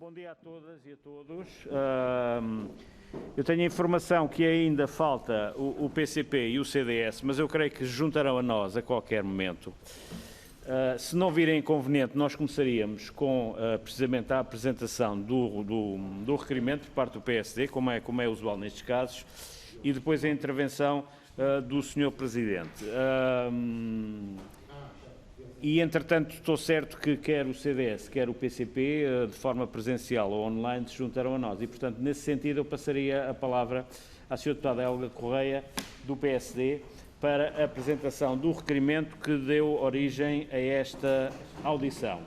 Bom dia a todas e a todos. Eu tenho a informação que ainda falta o PCP e o CDS, mas eu creio que se juntarão a nós a qualquer momento. Se não virem inconveniente, nós começaríamos com precisamente a apresentação do requerimento por parte do PSD, como é usual nestes casos, e depois a intervenção do Sr. Presidente. E, entretanto, estou certo que quer o CDS, quer o PCP, de forma presencial ou online, se juntarão a nós. E, portanto, nesse sentido, eu passaria a palavra à Sra. Deputada Helga Correia, do PSD, para a apresentação do requerimento que deu origem a esta audição.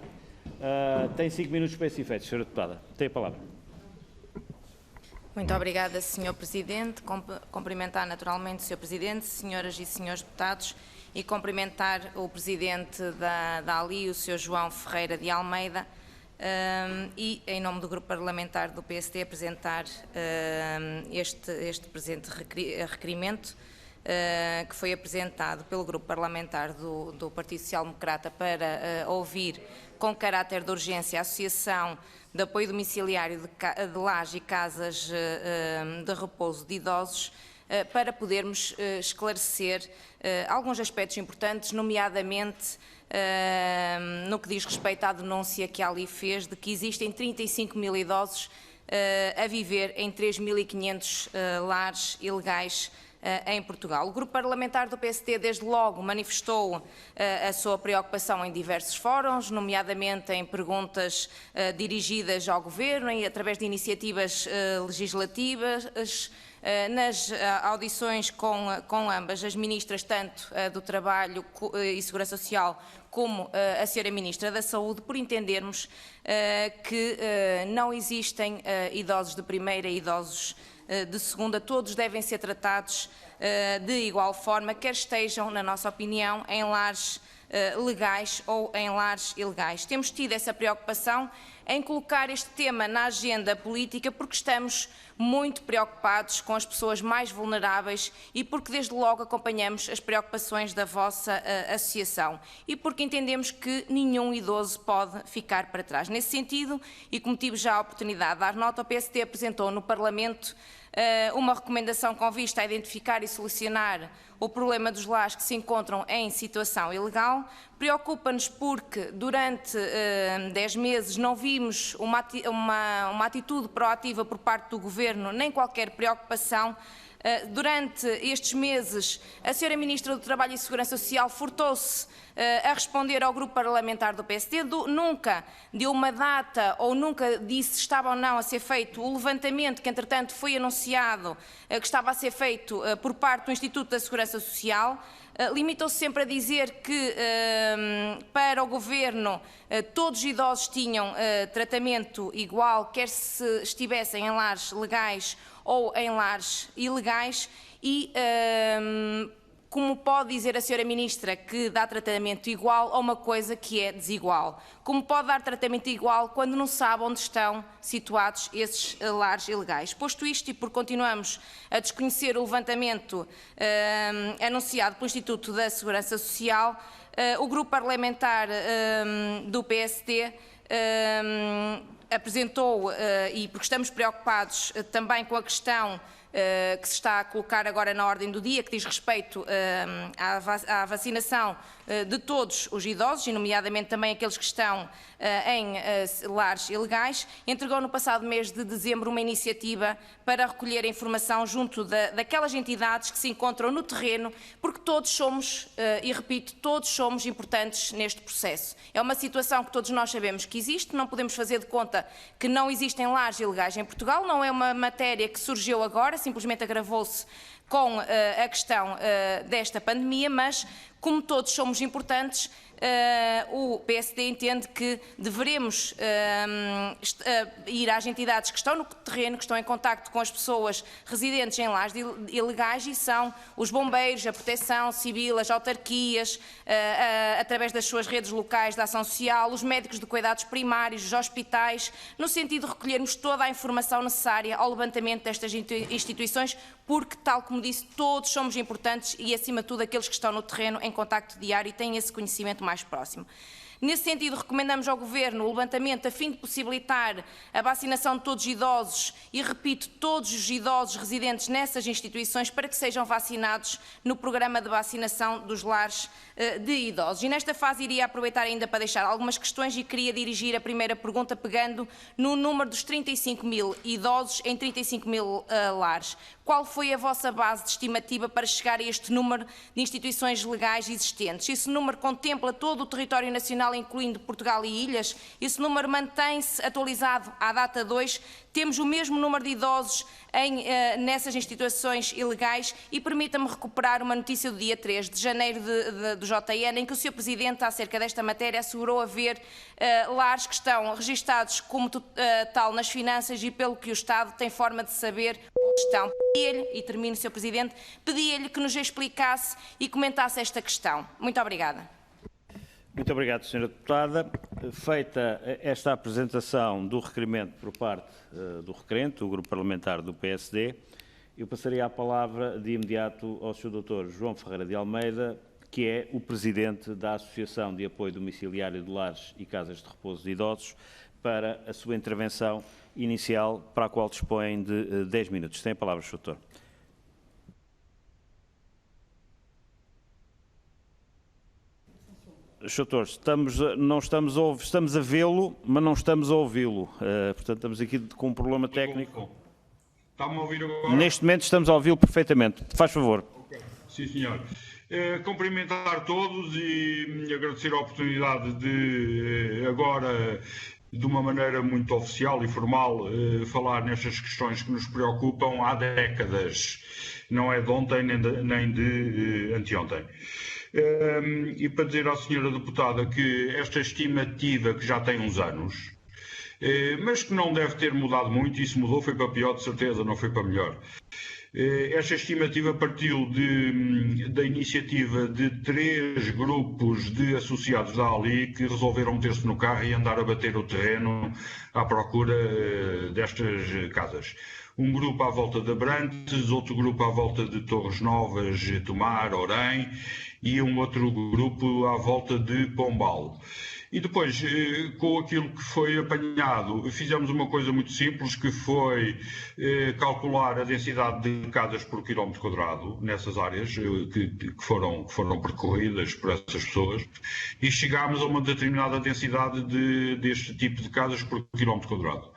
Tem 5 minutos para esse efeito, Sra. Deputada. Tem a palavra. Muito obrigada, Sr. Presidente. Cumprimentar naturalmente o Sr. Presidente, senhoras e senhores deputados, e cumprimentar o Presidente da ALI, o Sr. João Ferreira de Almeida, e, em nome do Grupo Parlamentar do PSD, apresentar este presente requerimento que foi apresentado pelo Grupo Parlamentar do Partido Social Democrata para ouvir, com caráter de urgência, a Associação de Apoio Domiciliário de Lares e Casas de Repouso de Idosos, para podermos esclarecer alguns aspectos importantes, nomeadamente no que diz respeito à denúncia que a ALI fez de que existem 35 mil idosos a viver em 3.500 lares ilegais em Portugal. O Grupo Parlamentar do PSD, desde logo, manifestou a sua preocupação em diversos fóruns, nomeadamente em perguntas dirigidas ao Governo e através de iniciativas legislativas, nas audições com ambas as ministras, tanto do Trabalho e Segurança Social como a Sra. Ministra da Saúde, por entendermos que não existem idosos de primeira e idosos de segunda, todos devem ser tratados de igual forma, quer estejam, na nossa opinião, em lares legais ou em lares ilegais. Temos tido essa preocupação em colocar este tema na agenda política porque estamos muito preocupados com as pessoas mais vulneráveis e porque desde logo acompanhamos as preocupações da vossa associação e porque entendemos que nenhum idoso pode ficar para trás. Nesse sentido, e como tive já a oportunidade de dar nota, o PSD apresentou no Parlamento uma recomendação com vista a identificar e solucionar o problema dos lares que se encontram em situação ilegal. Preocupa-nos porque durante 10 meses não vimos uma atitude proativa por parte do Governo, nem qualquer preocupação. Durante estes meses, a Sra. Ministra do Trabalho e Segurança Social furtou-se a responder ao Grupo Parlamentar do PSD, nunca deu uma data ou nunca disse se estava ou não a ser feito o levantamento que, entretanto, foi anunciado que estava a ser feito por parte do Instituto da Segurança Social. Limitou-se sempre a dizer que, para o Governo, todos os idosos tinham tratamento igual, quer se estivessem em lares legais ou em lares ilegais, e como pode dizer a Sra. Ministra que dá tratamento igual a uma coisa que é desigual? Como pode dar tratamento igual quando não sabe onde estão situados esses lares ilegais? Posto isto, e porque continuamos a desconhecer o levantamento anunciado pelo Instituto da Segurança Social, o Grupo Parlamentar do PSD apresentou, e porque estamos preocupados também com a questão que se está a colocar agora na ordem do dia, que diz respeito à vacinação de todos os idosos, e nomeadamente também aqueles que estão em lares ilegais, entregou no passado mês de dezembro uma iniciativa para recolher a informação junto daquelas entidades que se encontram no terreno, porque todos somos, e repito, todos somos importantes neste processo. É uma situação que todos nós sabemos que existe, não podemos fazer de conta que não existem lares ilegais em Portugal, não é uma matéria que surgiu agora, simplesmente agravou-se com a questão desta pandemia, mas como todos somos importantes, o PSD entende que deveremos ir às entidades que estão no terreno, que estão em contacto com as pessoas residentes em lares ilegais, e são os bombeiros, a proteção civil, as autarquias, através das suas redes locais de ação social, os médicos de cuidados primários, os hospitais, no sentido de recolhermos toda a informação necessária ao levantamento destas instituições, porque, tal como disse, todos somos importantes e, acima de tudo, aqueles que estão no terreno em contacto diário e têm esse conhecimento mais próximo. Nesse sentido, recomendamos ao Governo o levantamento a fim de possibilitar a vacinação de todos os idosos e, repito, todos os idosos residentes nessas instituições para que sejam vacinados no programa de vacinação dos lares de idosos. E nesta fase iria aproveitar ainda para deixar algumas questões e queria dirigir a primeira pergunta pegando no número dos 35.000 idosos em 35.000 lares. Qual foi a vossa base de estimativa para chegar a este número de instituições legais existentes? Esse número contempla todo o território nacional, incluindo Portugal e ilhas? Esse número mantém-se atualizado à data 2? Temos o mesmo número de idosos nessas instituições ilegais? E permita-me recuperar uma notícia do dia 3 de janeiro do JN, em que o Sr. Presidente, acerca desta matéria, assegurou haver lares que estão registados como tal nas finanças e pelo que o Estado tem forma de saber onde estão. Pedi-lhe, e termino, Sr. Presidente, pedi-lhe que nos explicasse e comentasse esta questão. Muito obrigada. Muito obrigado, Sra. Deputada. Feita esta apresentação do requerimento por parte do requerente, do Grupo Parlamentar do PSD, eu passaria a palavra de imediato ao Sr. Dr. João Ferreira de Almeida, que é o Presidente da Associação de Apoio Domiciliário de Lares e Casas de Repouso de Idosos, para a sua intervenção inicial, para a qual dispõe de 10 minutos. Tem a palavra, Sr. Doutor. Doutor, estamos a vê-lo, mas não estamos a ouvi-lo. Portanto, estamos aqui com um problema técnico. Está-me a ouvir agora? Neste momento estamos a ouvi-lo perfeitamente. Faz favor. Okay. Sim, senhor. Cumprimentar todos e agradecer a oportunidade de, agora, de uma maneira muito oficial e formal, falar nestas questões que nos preocupam há décadas. Não é de ontem nem de anteontem. E para dizer à senhora deputada que esta estimativa, que já tem uns anos, mas que não deve ter mudado muito, e se mudou foi para pior, de certeza, não foi para melhor. Esta estimativa partiu da iniciativa de 3 grupos de associados da ALI que resolveram meter-se no carro e andar a bater o terreno à procura destas casas. Um grupo à volta de Abrantes, outro grupo à volta de Torres Novas, Tomar, Orém, e um outro grupo à volta de Pombal. E depois, com aquilo que foi apanhado, fizemos uma coisa muito simples, que foi calcular a densidade de casas por quilómetro quadrado, nessas áreas que foram percorridas por essas pessoas, e chegámos a uma determinada densidade deste tipo de casas por quilómetro quadrado.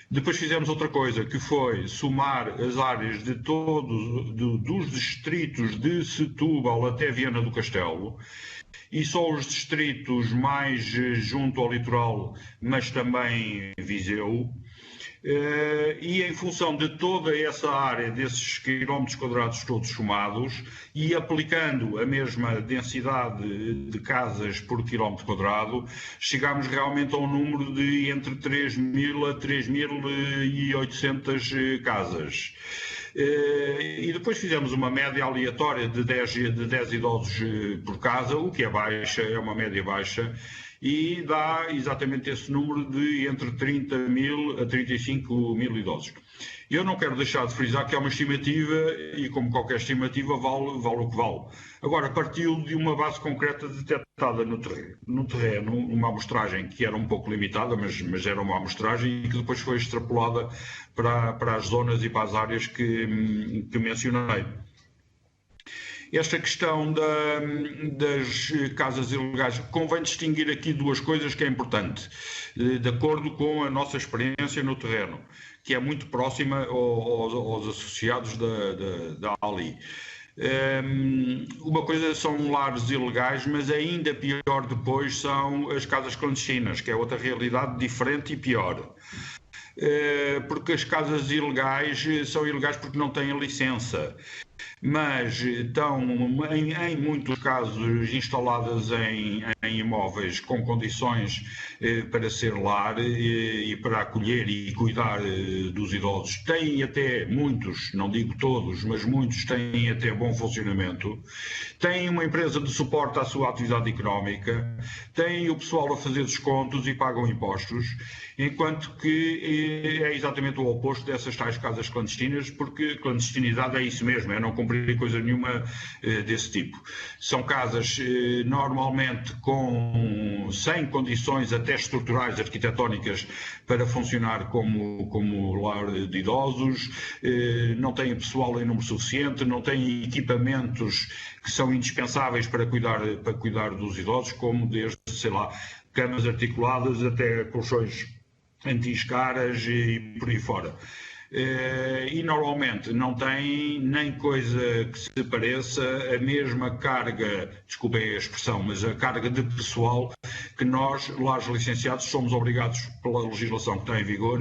Depois fizemos outra coisa, que foi somar as áreas de dos distritos de Setúbal até Viana do Castelo, e só os distritos mais junto ao litoral, mas também Viseu, e em função de toda essa área, desses quilómetros quadrados todos somados, e aplicando a mesma densidade de casas por quilómetro quadrado, chegámos realmente a um número de entre 3.000 a 3.800 casas. E depois fizemos uma média aleatória de 10 idosos por casa, o que é baixa, é uma média baixa, e dá exatamente esse número de entre 30.000 a 35.000 idosos. Eu não quero deixar de frisar que é uma estimativa e, como qualquer estimativa, vale o que vale. Agora, partiu de uma base concreta detectada no terreno, uma amostragem que era um pouco limitada, mas era uma amostragem e que depois foi extrapolada para as zonas e para as áreas que mencionei. Esta questão das casas ilegais, convém distinguir aqui 2 coisas que é importante, de acordo com a nossa experiência no terreno, que é muito próxima aos associados da ALI. Uma coisa são lares ilegais, mas ainda pior depois são as casas clandestinas, que é outra realidade diferente e pior. Porque as casas ilegais são ilegais porque não têm licença, mas estão, em muitos casos, instaladas em imóveis com condições para ser lar e para acolher e cuidar dos idosos. Têm até muitos, não digo todos, mas muitos têm até bom funcionamento. Têm uma empresa de suporte à sua atividade económica, têm o pessoal a fazer descontos e pagam impostos, enquanto que é exatamente o oposto dessas tais casas clandestinas, porque clandestinidade é isso mesmo, é não cumprir coisa nenhuma desse tipo. São casas normalmente sem condições até estruturais, arquitetónicas, para funcionar como lar de idosos, não têm pessoal em número suficiente, não têm equipamentos que são indispensáveis para cuidar dos idosos, como desde, sei lá, camas articuladas até colchões anti-escaras e por aí fora. E normalmente não tem nem coisa que se pareça a mesma carga, desculpem a expressão, mas a carga de pessoal que nós, lares licenciados, somos obrigados pela legislação que está em vigor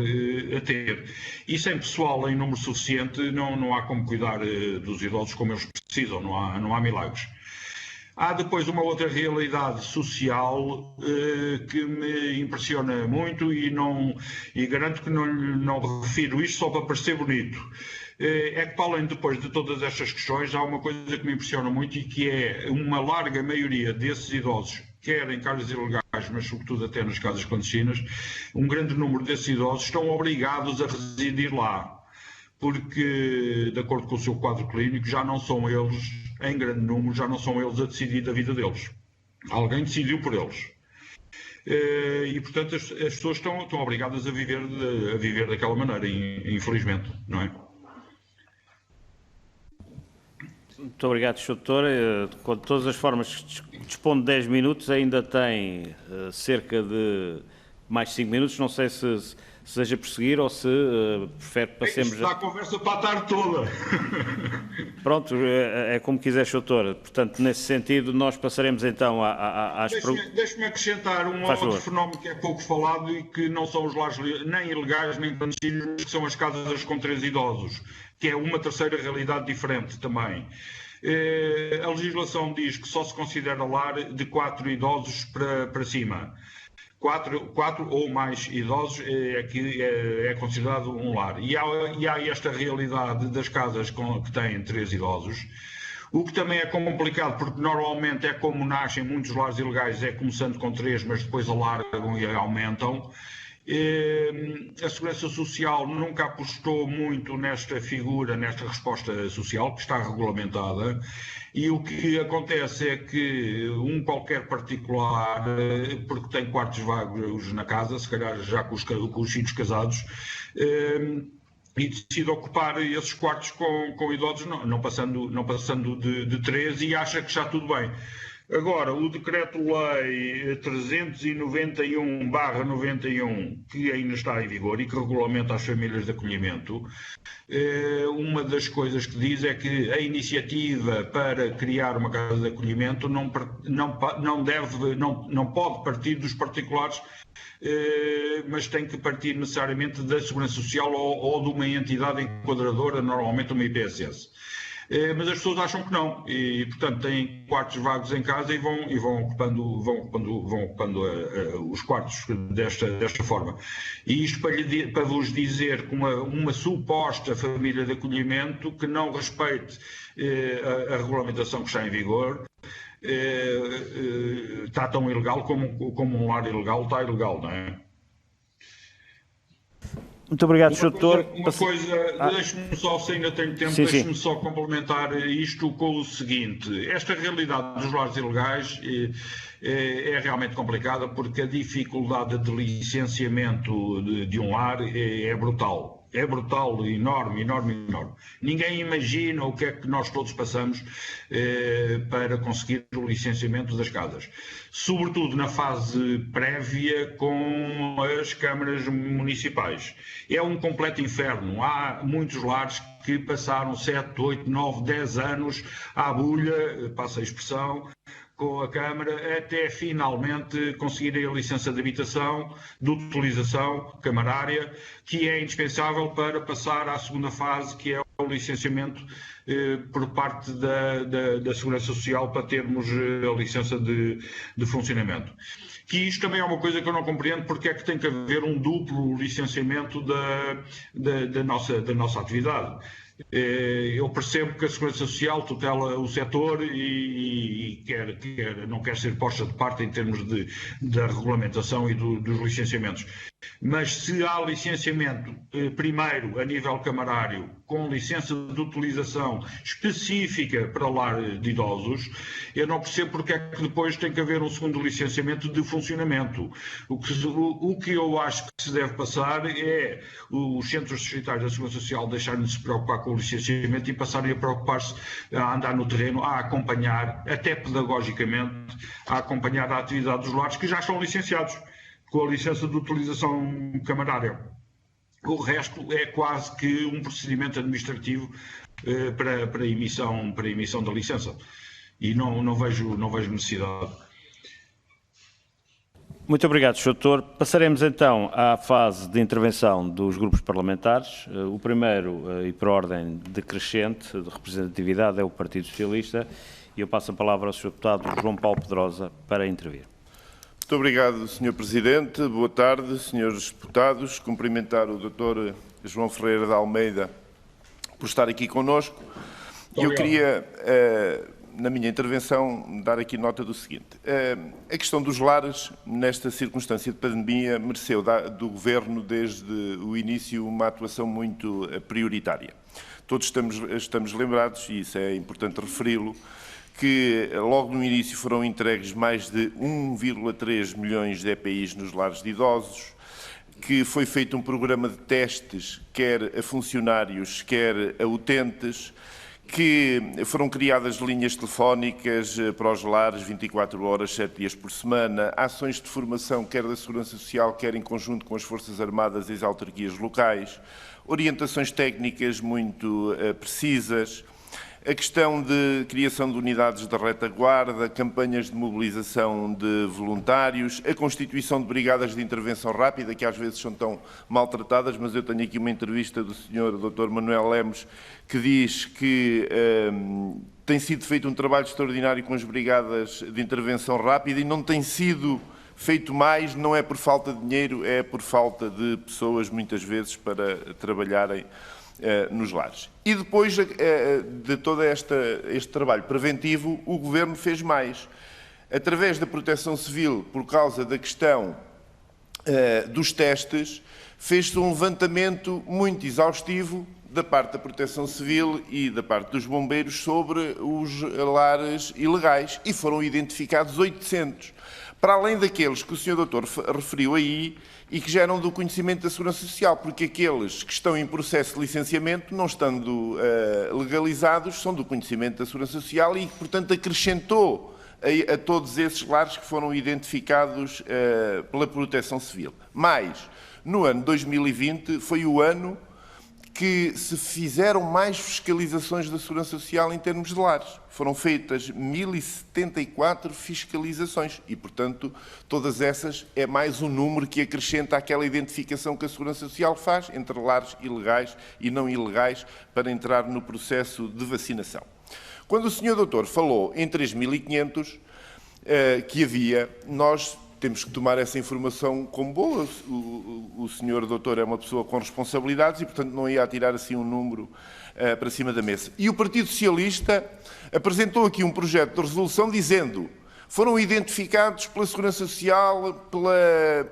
a ter. E sem pessoal em número suficiente não há como cuidar dos idosos como eles precisam, não há milagres. Há depois uma outra realidade social que me impressiona muito e garanto que não refiro isto só para parecer bonito. É que, para além depois de todas estas questões, há uma coisa que me impressiona muito e que é uma larga maioria desses idosos, quer em casas ilegais, mas sobretudo até nas casas clandestinas, um grande número desses idosos estão obrigados a residir lá, porque, de acordo com o seu quadro clínico, já não são eles, em grande número, já não são eles a decidir da vida deles. Alguém decidiu por eles. E, portanto, as pessoas estão obrigadas a viver daquela maneira, infelizmente, não é? Muito obrigado, Sr. Doutor. De todas as formas, dispõe de 10 minutos, ainda tem cerca de mais 5 minutos, não sei se seja prosseguir ou se prefere que passemos... Está a conversa para a tarde toda. Pronto, é como quiser, Sr. Doutor. Portanto, nesse sentido, nós passaremos então às perguntas. Deixe-me acrescentar outro fenómeno que é pouco falado e que não são os lares nem ilegais nem clandestinos, que são as casas com 3 idosos, que é uma terceira realidade diferente também. A legislação diz que só se considera lar de 4 idosos para cima. 4 ou mais idosos é considerado um lar. E há esta realidade das casas que têm 3 idosos, o que também é complicado, porque normalmente é como nascem muitos lares ilegais, é começando com 3, mas depois alargam e aumentam. A Segurança Social nunca apostou muito nesta figura, nesta resposta social, que está regulamentada, e o que acontece é que qualquer particular, porque tem quartos vagos na casa, se calhar já com os filhos casados, e decide ocupar esses quartos com idosos, não passando de 3, e acha que está tudo bem. Agora, o Decreto-Lei 391/91, que ainda está em vigor e que regulamenta as famílias de acolhimento, uma das coisas que diz é que a iniciativa para criar uma casa de acolhimento não pode partir dos particulares, mas tem que partir necessariamente da Segurança Social ou de uma entidade enquadradora, normalmente uma IPSS. Mas as pessoas acham que não, e portanto têm quartos vagos em casa e vão ocupando os quartos desta forma. E isto para vos dizer que uma suposta família de acolhimento que não respeite a regulamentação que está em vigor está tão ilegal como um lar ilegal está ilegal, não é? Muito obrigado, Sr. Doutor. Uma coisa, deixe-me só, se ainda tenho tempo, deixe-me só complementar isto com o seguinte. Esta realidade dos lares ilegais é realmente complicada porque a dificuldade de licenciamento de um lar é brutal. É brutal, enorme. Ninguém imagina o que é que nós todos passamos para conseguir o licenciamento das casas. Sobretudo na fase prévia com as câmaras municipais. É um completo inferno. Há muitos lares que passaram 7, 8, 9, 10 anos à bulha, passa a expressão, com a Câmara, até finalmente conseguirem a licença de habitação, de utilização camarária, que é indispensável para passar à segunda fase, que é o licenciamento por parte da Segurança Social para termos a licença de funcionamento. Que isto também é uma coisa que eu não compreendo, porque é que tem que haver um duplo licenciamento da nossa atividade. Eu percebo que a Segurança Social tutela o setor e não quer ser posta de parte em termos da regulamentação e dos licenciamentos. Mas se há licenciamento, primeiro a nível camarário, com licença de utilização específica para lar de idosos, eu não percebo porque é que depois tem que haver um segundo licenciamento de funcionamento. O que eu acho que se deve passar é os centros distritais da Segurança Social deixarem de se preocupar com o licenciamento e passarem a preocupar-se a andar no terreno, a acompanhar, até pedagogicamente, a acompanhar a atividade dos lares que já estão licenciados com a licença de utilização camarária. O resto é quase que um procedimento administrativo para a emissão da licença. E não vejo necessidade. Muito obrigado, Sr. Doutor. Passaremos então à fase de intervenção dos grupos parlamentares. O primeiro, e por ordem decrescente de representatividade, é o Partido Socialista. E eu passo a palavra ao Sr. Deputado João Paulo Pedrosa para intervir. Muito obrigado, Sr. Presidente. Boa tarde, Srs. Deputados. Cumprimentar o Dr. João Ferreira de Almeida por estar aqui connosco. E eu queria, na minha intervenção, dar aqui nota do seguinte. A questão dos lares, nesta circunstância de pandemia, mereceu do Governo, desde o início, uma atuação muito prioritária. Todos estamos lembrados, e isso é importante referi-lo, que logo no início foram entregues mais de 1,3 milhões de EPIs nos lares de idosos, que foi feito um programa de testes, quer a funcionários, quer a utentes, que foram criadas linhas telefónicas para os lares 24 horas, 7 dias por semana, ações de formação, quer da Segurança Social, quer em conjunto com as Forças Armadas e as autarquias locais, orientações técnicas muito precisas, a questão de criação de unidades de retaguarda, campanhas de mobilização de voluntários, a constituição de brigadas de intervenção rápida, que às vezes são tão maltratadas, mas eu tenho aqui uma entrevista do Sr. Dr. Manuel Lemos, que diz que tem sido feito um trabalho extraordinário com as brigadas de intervenção rápida e não tem sido feito mais, não é por falta de dinheiro, é por falta de pessoas, muitas vezes, para trabalharem nos lares. E depois de todo este trabalho preventivo, o Governo fez mais. Através da Proteção Civil, por causa da questão dos testes, fez-se um levantamento muito exaustivo da parte da Proteção Civil e da parte dos bombeiros sobre os lares ilegais e foram identificados 800. Para além daqueles que o Sr. Doutor referiu aí e que geram do conhecimento da Segurança Social, porque aqueles que estão em processo de licenciamento, não estando legalizados, são do conhecimento da Segurança Social e, portanto, acrescentou a todos esses lares que foram identificados pela Proteção Civil. Mas, no ano 2020, foi o ano que se fizeram mais fiscalizações da Segurança Social em termos de lares. Foram feitas 1074 fiscalizações e, portanto, todas essas é mais um número que acrescenta àquela identificação que a Segurança Social faz entre lares ilegais e não ilegais para entrar no processo de vacinação. Quando o Sr. Doutor falou em 3.500 que havia, nós temos que tomar essa informação como boa. O Sr. Doutor é uma pessoa com responsabilidades e, portanto, não ia atirar assim um número para cima da mesa. E o Partido Socialista apresentou aqui um projeto de resolução dizendo: foram identificados pela Segurança Social,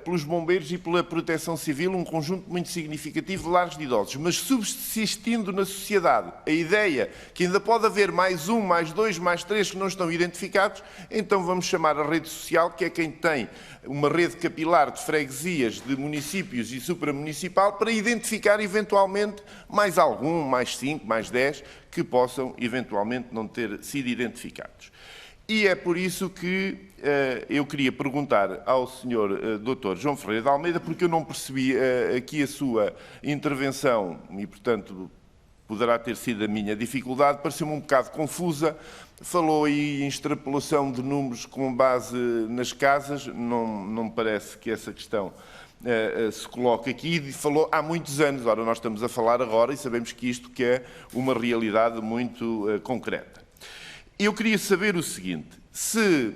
pelos bombeiros e pela Proteção Civil um conjunto muito significativo de lares de idosos, mas subsistindo na sociedade a ideia que ainda pode haver mais um, mais dois, mais três que não estão identificados, então vamos chamar a rede social, que é quem tem uma rede capilar de freguesias, de municípios e supramunicipal, para identificar eventualmente mais algum, mais 5, mais 10, que possam eventualmente não ter sido identificados. E é por isso que eu queria perguntar ao Sr. Dr. João Ferreira de Almeida, porque eu não percebi aqui a sua intervenção e, portanto, poderá ter sido a minha dificuldade, pareceu-me um bocado confusa. Falou aí em extrapolação de números com base nas casas, não me parece que essa questão se coloca aqui, e falou há muitos anos. Ora, nós estamos a falar agora e sabemos que isto que é uma realidade muito concreta. Eu queria saber o seguinte: se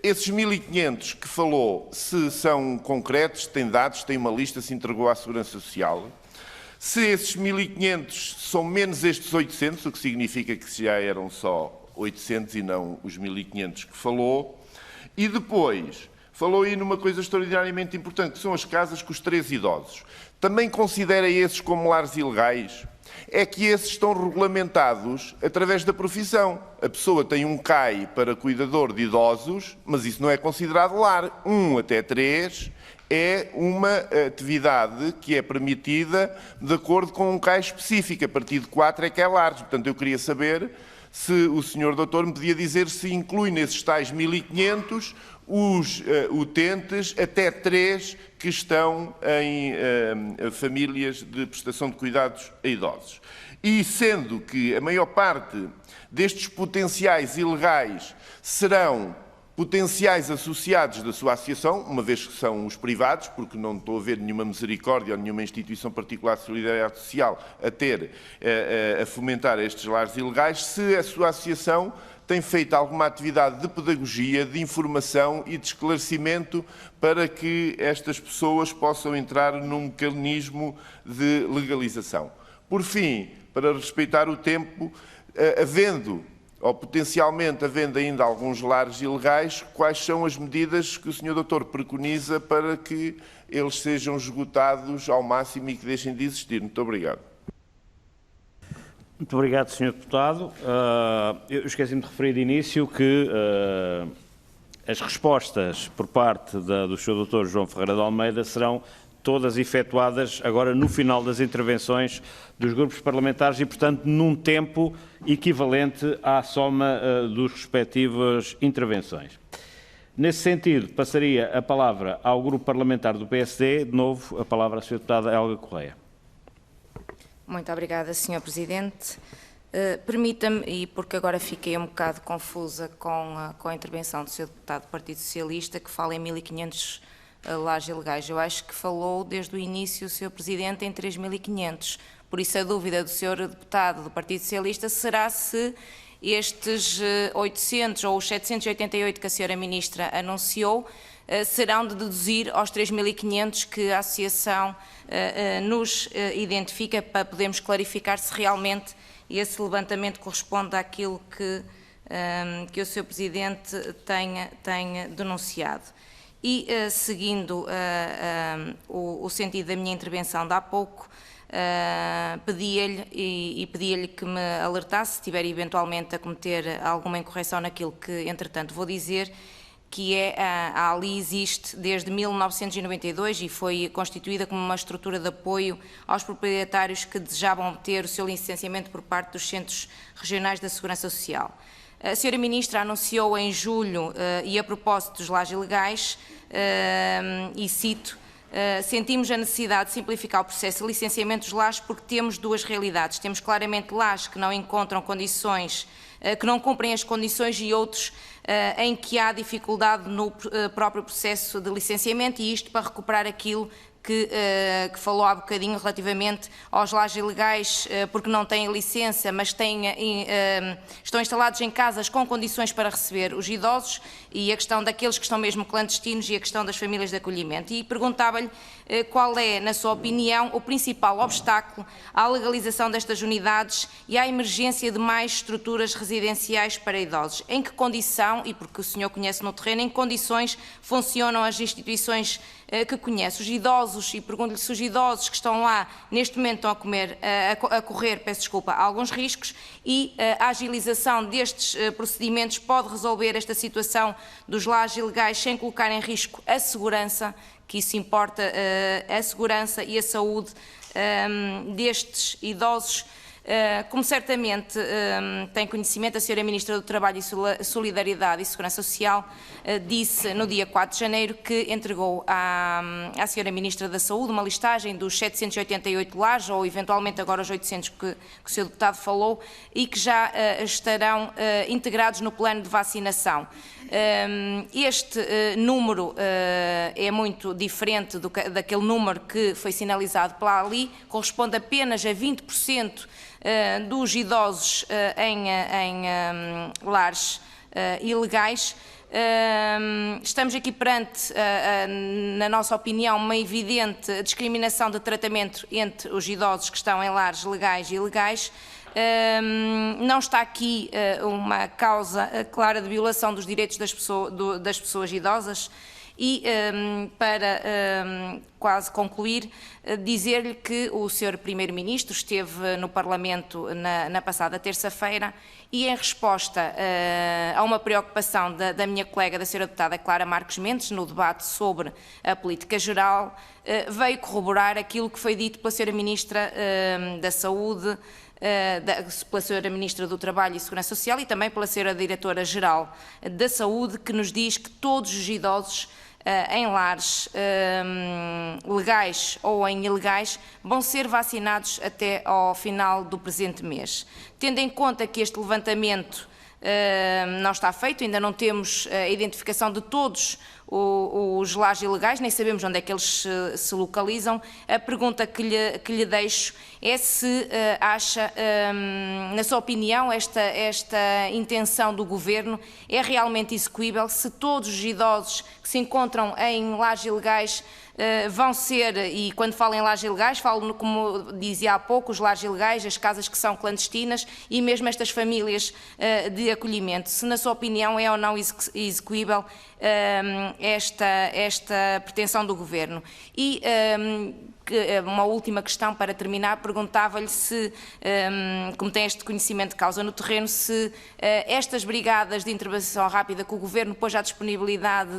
esses 1.500 que falou, se são concretos, têm dados, têm uma lista, se entregou à Segurança Social, se esses 1.500 são menos estes 800, o que significa que já eram só 800 e não os 1.500 que falou, e depois falou aí numa coisa extraordinariamente importante, que são as casas com os 3 idosos. Também considera esses como lares ilegais? É que esses estão regulamentados através da profissão. A pessoa tem um CAI para cuidador de idosos, mas isso não é considerado lar. 1 até 3 é uma atividade que é permitida de acordo com um CAI específico. A partir de 4 é que é lar. Portanto, eu queria saber se o Sr. Doutor me podia dizer se inclui nesses tais 1.500 os utentes até 3 que estão em famílias de prestação de cuidados a idosos. E sendo que a maior parte destes potenciais ilegais serão potenciais associados da sua associação, uma vez que são os privados, porque não estou a ver nenhuma misericórdia ou nenhuma instituição particular de solidariedade social a fomentar estes lares ilegais, se a sua associação tem feito alguma atividade de pedagogia, de informação e de esclarecimento para que estas pessoas possam entrar num mecanismo de legalização. Por fim, para respeitar o tempo, ou potencialmente havendo ainda alguns lares ilegais, quais são as medidas que o Sr. Doutor preconiza para que eles sejam esgotados ao máximo e que deixem de existir? Muito obrigado. Muito obrigado, Sr. Deputado. Eu esqueci-me de referir de início que as respostas por parte do Sr. Dr. João Ferreira de Almeida serão todas efetuadas agora no final das intervenções dos grupos parlamentares e, portanto, num tempo equivalente à soma dos respectivas intervenções. Nesse sentido, passaria a palavra ao grupo parlamentar do PSD, de novo a palavra à Sra. Deputada Helga Correia. Muito obrigada, Sr. Presidente. Permita-me, e porque agora fiquei um bocado confusa com a intervenção do Sr. Deputado do Partido Socialista, que fala em 1.500 lares ilegais. Eu acho que falou desde o início o Sr. Presidente em 3.500. Por isso a dúvida do Sr. Deputado do Partido Socialista será se estes 800 ou os 788 que a Sra. Ministra anunciou serão de deduzir aos 3.500 que a Associação nos identifica, para podermos clarificar se realmente esse levantamento corresponde àquilo que o Sr. Presidente tenha denunciado. E, seguindo o sentido da minha intervenção de há pouco, pedia-lhe que me alertasse se estiver eventualmente a cometer alguma incorreção naquilo que, entretanto, vou dizer, que a ALI existe desde 1992 e foi constituída como uma estrutura de apoio aos proprietários que desejavam obter o seu licenciamento por parte dos Centros Regionais da Segurança Social. A Sra. Ministra anunciou em julho, e a propósito dos lares ilegais, e cito, sentimos a necessidade de simplificar o processo de licenciamento dos lares porque temos duas realidades. Temos claramente lares que não encontram condições, que não cumprem as condições e outros em que há dificuldade no próprio processo de licenciamento, e isto para recuperar aquilo que falou há bocadinho relativamente aos lares ilegais, porque não têm licença, mas estão instalados em casas com condições para receber os idosos, e a questão daqueles que estão mesmo clandestinos e a questão das famílias de acolhimento. E perguntava-lhe qual é, na sua opinião, o principal obstáculo à legalização destas unidades e à emergência de mais estruturas residenciais para idosos. Em que condição, e porque o senhor conhece no terreno, em que condições funcionam as instituições que conhece? Os idosos, e pergunto-lhe se os idosos que estão lá neste momento estão a correr alguns riscos, e a agilização destes procedimentos pode resolver esta situação dos lares ilegais sem colocar em risco a segurança, que isso importa, a segurança e a saúde destes idosos. Como certamente tem conhecimento, a Sra. Ministra do Trabalho e Solidariedade e Segurança Social disse no dia 4 de janeiro que entregou à Sra. Ministra da Saúde uma listagem dos 788 lares, ou eventualmente agora os 800 que o Sr. Deputado falou, e que já estarão integrados no plano de vacinação. Este número é muito diferente daquele número que foi sinalizado pela ALI, corresponde apenas a 20% dos idosos em lares ilegais. Estamos aqui perante, na nossa opinião, uma evidente discriminação de tratamento entre os idosos que estão em lares legais e ilegais. Não está aqui uma causa clara de violação dos direitos das pessoas idosas, E para quase concluir, dizer-lhe que o Sr. Primeiro-Ministro esteve no Parlamento na passada terça-feira e, em resposta a uma preocupação da minha colega, da Sra. Deputada Clara Marques Mendes, no debate sobre a política geral, veio corroborar aquilo que foi dito pela Sra. Ministra da Saúde, pela Sra. Ministra do Trabalho e Segurança Social e também pela Sra. Diretora-Geral da Saúde, que nos diz que todos os idosos em lares legais ou em ilegais vão ser vacinados até ao final do presente mês. Tendo em conta que este levantamento não está feito, ainda não temos a identificação de todos os lares ilegais, nem sabemos onde é que eles se localizam. A pergunta que lhe deixo é se acha, na sua opinião, esta intenção do Governo é realmente execuível, se todos os idosos que se encontram em lares ilegais vão ser, e quando falo em lares ilegais, falo, como dizia há pouco, os lares ilegais, as casas que são clandestinas e mesmo estas famílias de acolhimento. Se, na sua opinião, é ou não execuível esta pretensão do Governo. E uma última questão para terminar, perguntava-lhe se, como tem este conhecimento de causa no terreno, se estas brigadas de intervenção rápida que o Governo pôs à disponibilidade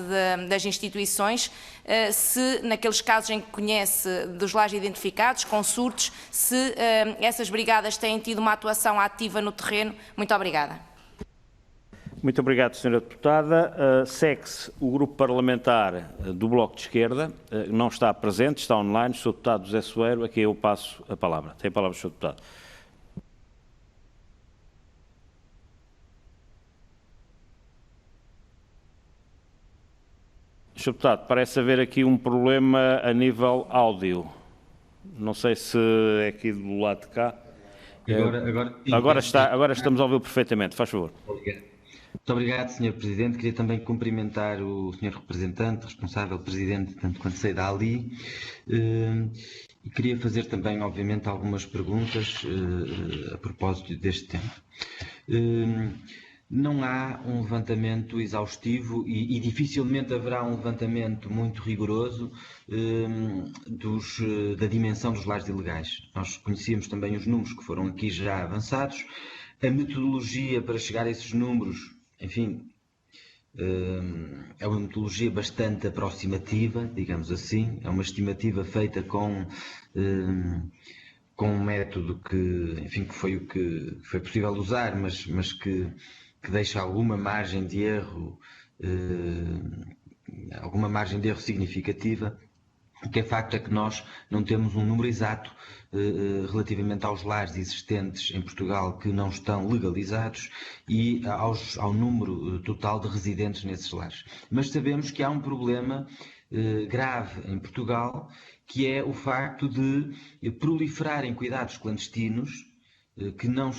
das instituições, se naqueles casos em que conhece dos lares identificados, com surtos, se essas brigadas têm tido uma atuação ativa no terreno. Muito obrigada. Muito obrigado, Sra. Deputada. Segue-se o Grupo Parlamentar do Bloco de Esquerda, não está presente, está online, o Sr. Deputado José Soeiro, a quem eu passo a palavra. Tem a palavra o Sr. Deputado. Sr. Deputado, parece haver aqui um problema a nível áudio. Não sei se é aqui do lado de cá. Agora estamos a ouvi-lo perfeitamente. Faz favor. Obrigado. Muito obrigado, Sr. Presidente. Queria também cumprimentar o Sr. Representante, responsável Presidente, tanto quanto sei da ALI, e queria fazer também, obviamente, algumas perguntas a propósito deste tema. Não há um levantamento exaustivo e dificilmente haverá um levantamento muito rigoroso da dimensão dos lares ilegais. Nós conhecíamos também os números que foram aqui já avançados. A metodologia para chegar a esses números, enfim, é uma metodologia bastante aproximativa, digamos assim. É uma estimativa feita com um método que, enfim, que foi o que foi possível usar, mas que deixa alguma margem de erro, significativa. O que é facto é que nós não temos um número exato relativamente aos lares existentes em Portugal que não estão legalizados e ao número total de residentes nesses lares. Mas sabemos que há um problema grave em Portugal, que é o facto de proliferarem cuidados clandestinos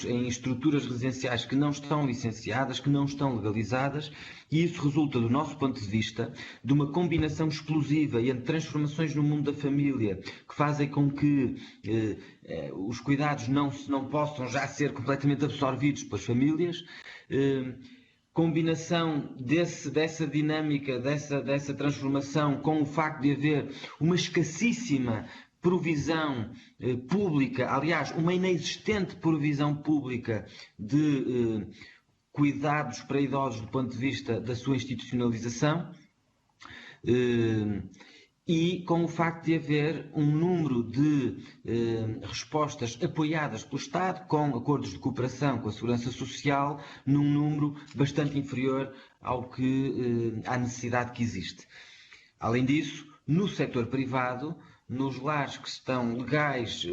em estruturas residenciais que não estão licenciadas, que não estão legalizadas, e isso resulta, do nosso ponto de vista, de uma combinação explosiva entre transformações no mundo da família, que fazem com que os cuidados não possam já ser completamente absorvidos pelas famílias, combinação dessa dinâmica, dessa transformação, com o facto de haver uma escassíssima provisão pública, aliás, uma inexistente provisão pública de cuidados para idosos do ponto de vista da sua institucionalização, e com o facto de haver um número de respostas apoiadas pelo Estado, com acordos de cooperação com a Segurança Social, num número bastante inferior à necessidade que existe. Além disso, no setor privado, nos lares que estão legais,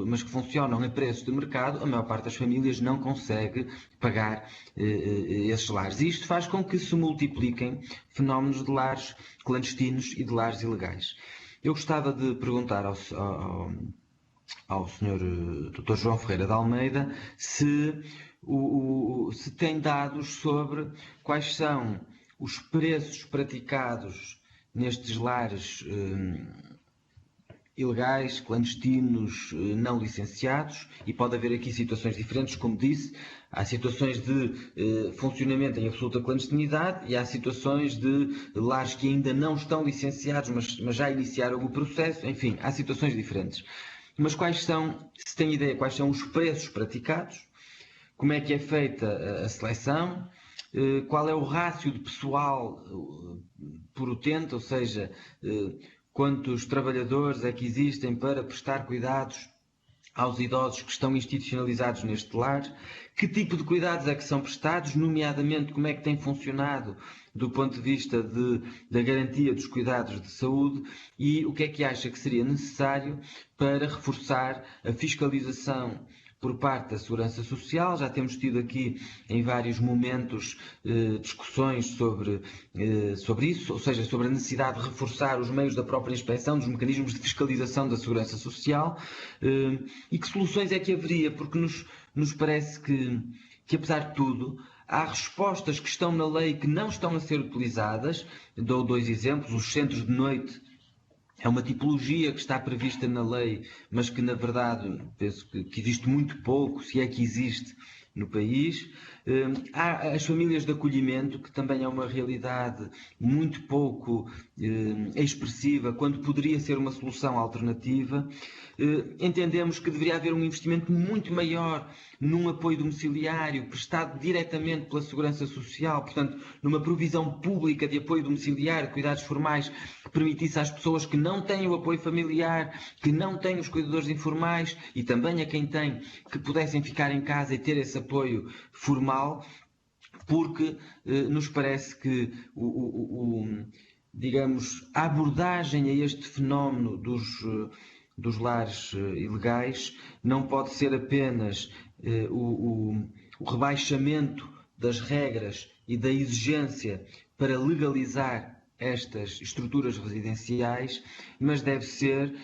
mas que funcionam a preços de mercado, a maior parte das famílias não consegue pagar esses lares. E isto faz com que se multipliquem fenómenos de lares clandestinos e de lares ilegais. Eu gostava de perguntar ao Sr. Dr. João Ferreira de Almeida se tem dados sobre quais são os preços praticados nestes lares ilegais, clandestinos, não licenciados, e pode haver aqui situações diferentes, como disse. Há situações de funcionamento em absoluta clandestinidade e há situações de lares que ainda não estão licenciados, mas já iniciaram o processo. Enfim, há situações diferentes. Mas quais são, se tem ideia, quais são os preços praticados? Como é que é feita a seleção? Qual é o rácio de pessoal por utente, ou seja, quantos trabalhadores é que existem para prestar cuidados aos idosos que estão institucionalizados neste lar? Que tipo de cuidados é que são prestados, nomeadamente como é que tem funcionado do ponto de vista da garantia dos cuidados de saúde, e o que é que acha que seria necessário para reforçar a fiscalização por parte da Segurança Social? Já temos tido aqui em vários momentos discussões sobre isso, ou seja, sobre a necessidade de reforçar os meios da própria inspeção, dos mecanismos de fiscalização da Segurança Social, e que soluções é que haveria, porque nos parece que apesar de tudo, há respostas que estão na lei que não estão a ser utilizadas. Dou 2 exemplos. Os centros de noite é uma tipologia que está prevista na lei, mas que, na verdade, penso que existe muito pouco, se é que existe, no país. Há as famílias de acolhimento, que também é uma realidade muito pouco expressiva, quando poderia ser uma solução alternativa. Entendemos que deveria haver um investimento muito maior num apoio domiciliário prestado diretamente pela Segurança Social, portanto, numa provisão pública de apoio domiciliário, de cuidados formais, que permitisse às pessoas que não têm o apoio familiar, que não têm os cuidadores informais, e também a quem tem, que pudessem ficar em casa e ter esse apoio formal, porque nos parece que digamos, a abordagem a este fenómeno dos lares ilegais não pode ser apenas o rebaixamento das regras e da exigência para legalizar estas estruturas residenciais, mas deve ser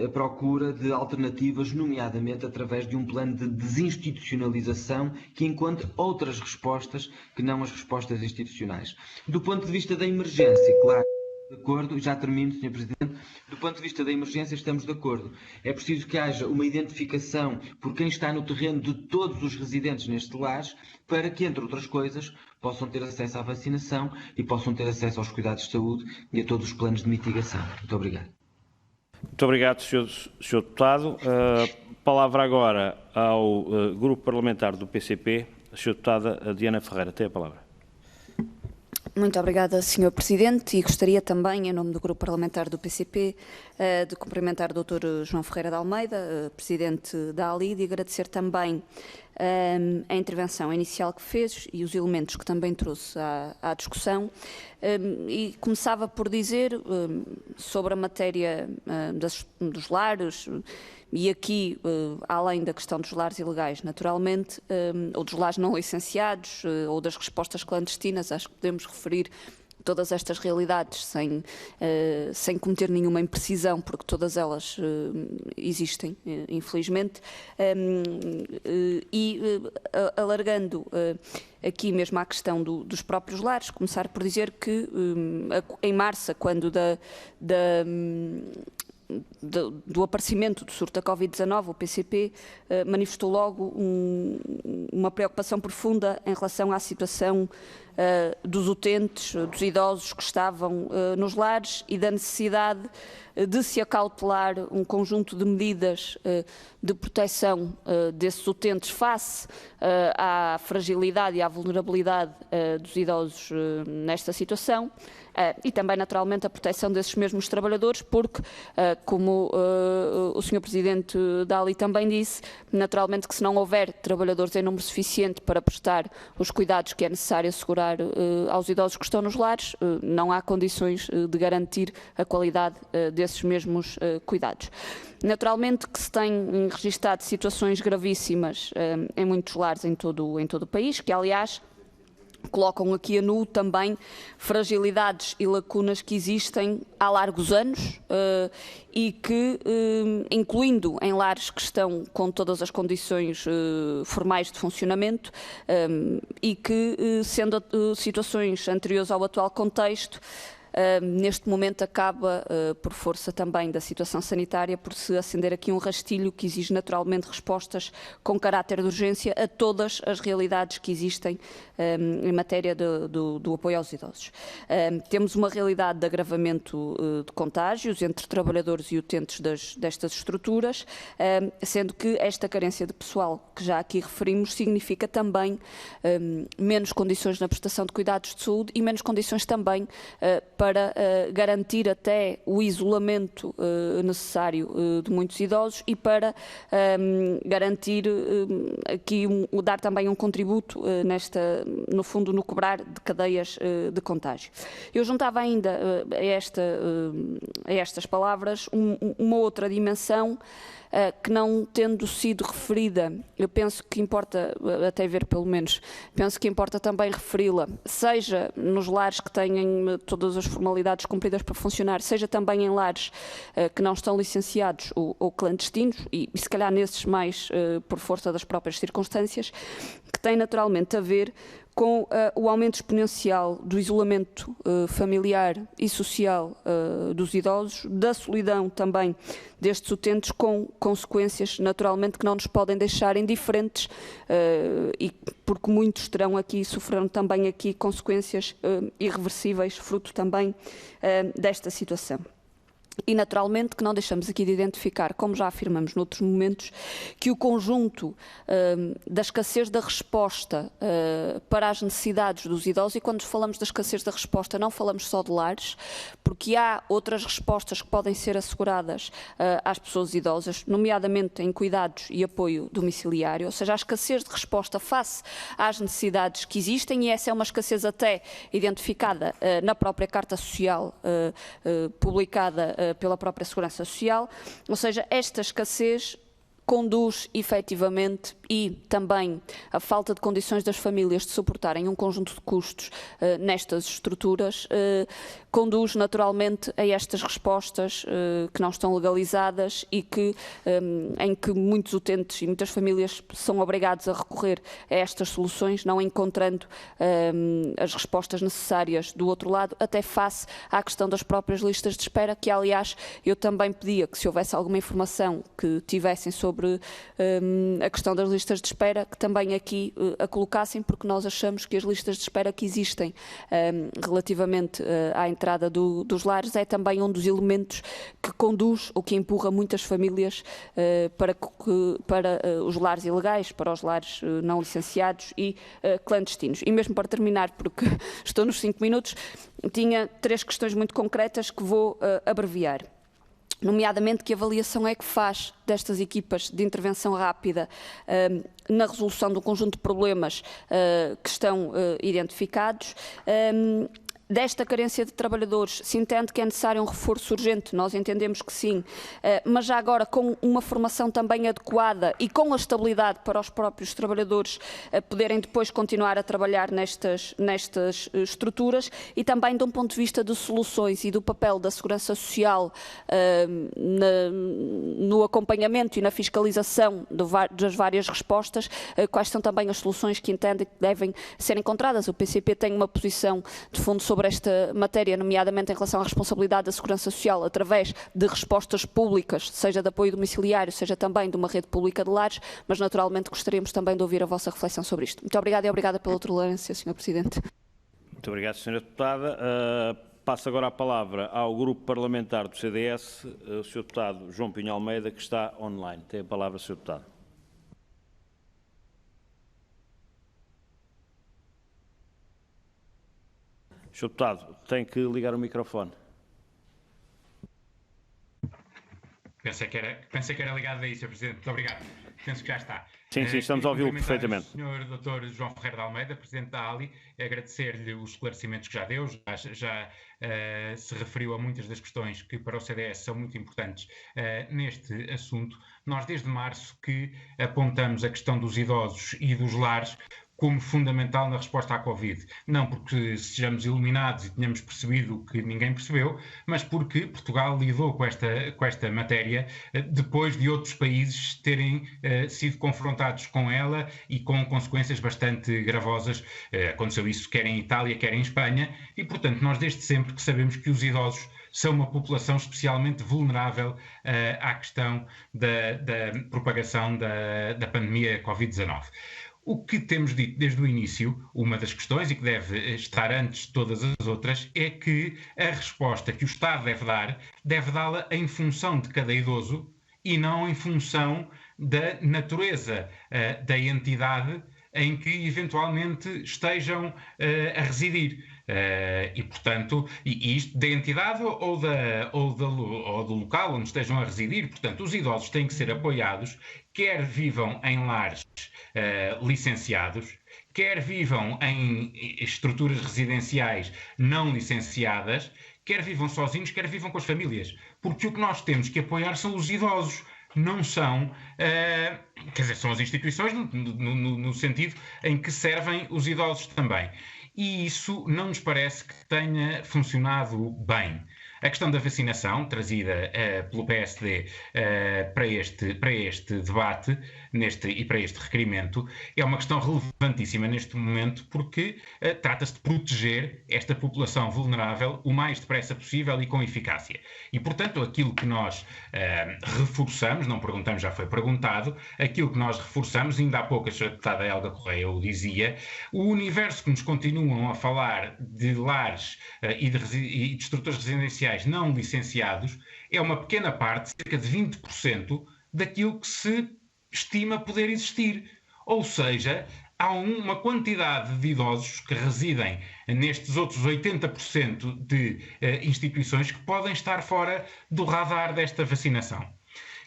a procura de alternativas, nomeadamente através de um plano de desinstitucionalização que encontre outras respostas que não as respostas institucionais. Do ponto de vista da emergência, claro, de acordo, e já termino, Sr. Presidente, do ponto de vista da emergência estamos de acordo. É preciso que haja uma identificação por quem está no terreno de todos os residentes neste lar, para que, entre outras coisas, possam ter acesso à vacinação e possam ter acesso aos cuidados de saúde e a todos os planos de mitigação. Muito obrigado. Muito obrigado, Sr. Deputado. Palavra agora ao Grupo Parlamentar do PCP, a Sra. Deputada Diana Ferreira. Tem a palavra. Muito obrigada, Sr. Presidente, e gostaria também, em nome do Grupo Parlamentar do PCP, de cumprimentar o Dr. João Ferreira de Almeida, Presidente da ALI, e agradecer também a intervenção inicial que fez e os elementos que também trouxe à discussão. E começava por dizer sobre a matéria dos lares, e aqui, além da questão dos lares ilegais, naturalmente, ou dos lares não licenciados, ou das respostas clandestinas, acho que podemos referir todas estas realidades sem cometer nenhuma imprecisão, porque todas elas existem, infelizmente, e alargando aqui mesmo à questão dos próprios lares, começar por dizer que em março, quando do aparecimento do surto da Covid-19, o PCP manifestou logo uma preocupação profunda em relação à situação dos utentes, dos idosos que estavam nos lares, e da necessidade de se acautelar um conjunto de medidas de proteção desses utentes face à fragilidade e à vulnerabilidade dos idosos nesta situação. E também, naturalmente, a proteção desses mesmos trabalhadores, porque, como o Sr. Presidente da ALI também disse, naturalmente que se não houver trabalhadores em número suficiente para prestar os cuidados que é necessário assegurar aos idosos que estão nos lares, não há condições de garantir a qualidade desses mesmos cuidados. Naturalmente que se têm registado situações gravíssimas em muitos lares em todo o país, que, aliás, colocam aqui a nu também fragilidades e lacunas que existem há largos anos e que, incluindo em lares que estão com todas as condições formais de funcionamento e que, sendo situações anteriores ao atual contexto, neste momento acaba, por força também da situação sanitária, por se acender aqui um rastilho que exige naturalmente respostas com caráter de urgência a todas as realidades que existem em matéria do apoio aos idosos. Temos uma realidade de agravamento de contágios entre trabalhadores e utentes destas estruturas, sendo que esta carência de pessoal que já aqui referimos significa também menos condições na prestação de cuidados de saúde e menos condições também para garantir até o isolamento necessário de muitos idosos e para garantir aqui, dar também um contributo no fundo, no quebrar de cadeias de contágio. Eu juntava ainda a estas palavras uma outra dimensão que, não tendo sido referida, eu penso que importa, até ver pelo menos, penso que importa também referi-la, seja nos lares que têm todas as formalidades cumpridas para funcionar, seja também em lares que não estão licenciados ou clandestinos, e se calhar nesses mais por força das próprias circunstâncias, que tem naturalmente a ver com o aumento exponencial do isolamento familiar e social dos idosos, da solidão também destes utentes, com consequências naturalmente que não nos podem deixar indiferentes, e porque muitos sofreram também aqui consequências irreversíveis, fruto também desta situação. E naturalmente que não deixamos aqui de identificar, como já afirmamos noutros momentos, que o conjunto da escassez da resposta para as necessidades dos idosos, e quando falamos da escassez da resposta não falamos só de lares, porque há outras respostas que podem ser asseguradas às pessoas idosas, nomeadamente em cuidados e apoio domiciliário, ou seja, a escassez de resposta face às necessidades que existem, e essa é uma escassez até identificada na própria Carta Social publicada pela própria Segurança Social, ou seja, esta escassez conduz efetivamente, e também a falta de condições das famílias de suportarem um conjunto de custos nestas estruturas, conduz naturalmente a estas respostas que não estão legalizadas e em que muitos utentes e muitas famílias são obrigados a recorrer a estas soluções, não encontrando as respostas necessárias do outro lado, até face à questão das próprias listas de espera, que aliás eu também pedia que, se houvesse alguma informação que tivessem sobre a questão das listas de espera, que também aqui a colocassem, porque nós achamos que as listas de espera que existem relativamente à entrada dos lares é também um dos elementos que conduz ou que empurra muitas famílias para os lares ilegais, para os lares não licenciados e clandestinos. E mesmo para terminar, porque estou nos 5 minutos, tinha 3 questões muito concretas que vou abreviar. Nomeadamente, que avaliação é que faz destas equipas de intervenção rápida na resolução de um conjunto de problemas que estão identificados. Desta carência de trabalhadores, se entende que é necessário um reforço urgente? Nós entendemos que sim, mas já agora com uma formação também adequada e com a estabilidade para os próprios trabalhadores poderem depois continuar a trabalhar nestas estruturas, e também de um ponto de vista de soluções e do papel da Segurança Social no acompanhamento e na fiscalização das várias respostas, quais são também as soluções que entendem que devem ser encontradas. O PCP tem uma posição de fundo sobre esta matéria, nomeadamente em relação à responsabilidade da Segurança Social através de respostas públicas, seja de apoio domiciliário, seja também de uma rede pública de lares, mas naturalmente gostaríamos também de ouvir a vossa reflexão sobre isto. Muito obrigada e obrigada pela tolerância, Sr. Presidente. Muito obrigado, Sra. Deputada. Passo agora a palavra ao Grupo Parlamentar do CDS, o Sr. Deputado João Pinho Almeida, que está online. Tem a palavra, Sr. Deputado. Sr. Deputado, tem que ligar o microfone. Pensei que era ligado aí, Sr. Presidente. Muito obrigado. Penso que já está. Sim, estamos a ouvi-lo perfeitamente. Sr. Dr. João Ferreira de Almeida, Presidente da ALI, agradecer-lhe os esclarecimentos que já deu, já se referiu a muitas das questões que para o CDS são muito importantes neste assunto. Nós, desde março, que apontamos a questão dos idosos e dos lares como fundamental na resposta à Covid. Não porque sejamos iluminados e tenhamos percebido o que ninguém percebeu, mas porque Portugal lidou com esta matéria depois de outros países terem sido confrontados com ela e com consequências bastante gravosas. Aconteceu isso quer em Itália, quer em Espanha, e portanto nós desde sempre que sabemos que os idosos são uma população especialmente vulnerável à questão da propagação da pandemia Covid-19. O que temos dito desde o início, uma das questões, e que deve estar antes de todas as outras, é que a resposta que o Estado deve dá-la em função de cada idoso e não em função da natureza da entidade em que eventualmente estejam a residir. E, portanto, isto da entidade ou do local onde estejam a residir. Portanto, os idosos têm que ser apoiados, quer vivam em lares licenciados, quer vivam em estruturas residenciais não licenciadas, quer vivam sozinhos, quer vivam com as famílias. Porque o que nós temos que apoiar são os idosos. Não são, quer dizer, são as instituições no sentido em que servem os idosos também. E isso não nos parece que tenha funcionado bem. A questão da vacinação, trazida pelo PSD para este debate e para este requerimento, é uma questão relevantíssima neste momento, porque trata-se de proteger esta população vulnerável o mais depressa possível e com eficácia. E, portanto, aquilo que nós reforçamos, não perguntamos, já foi perguntado, aquilo que nós reforçamos, ainda há pouco a Sra. Deputada Helga Correia o dizia, o universo que nos continuam a falar de lares e de estruturas residenciais não licenciados é uma pequena parte, cerca de 20%, daquilo que se estima poder existir. Ou seja, há uma quantidade de idosos que residem nestes outros 80% de instituições que podem estar fora do radar desta vacinação.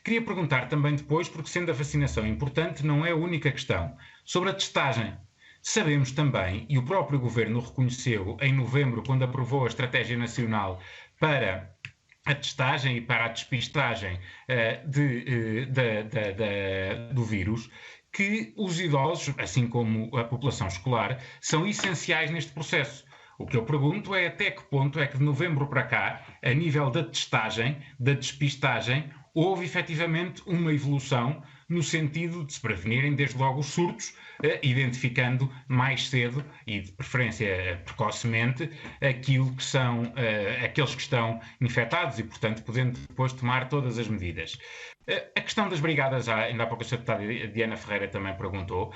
Queria perguntar também depois, porque sendo a vacinação importante, não é a única questão, sobre a testagem. Sabemos também, e o próprio Governo reconheceu em novembro, quando aprovou a Estratégia Nacional para a testagem e para a despistagem do vírus, que os idosos, assim como a população escolar, são essenciais neste processo. O que eu pergunto é até que ponto é que de novembro para cá, a nível da testagem, da despistagem, houve efetivamente uma evolução no sentido de se prevenirem desde logo os surtos, identificando mais cedo e de preferência precocemente aqueles que estão infectados e, portanto, podendo depois tomar todas as medidas. A questão das brigadas, ainda há pouco a Sra. Deputada Diana Ferreira também perguntou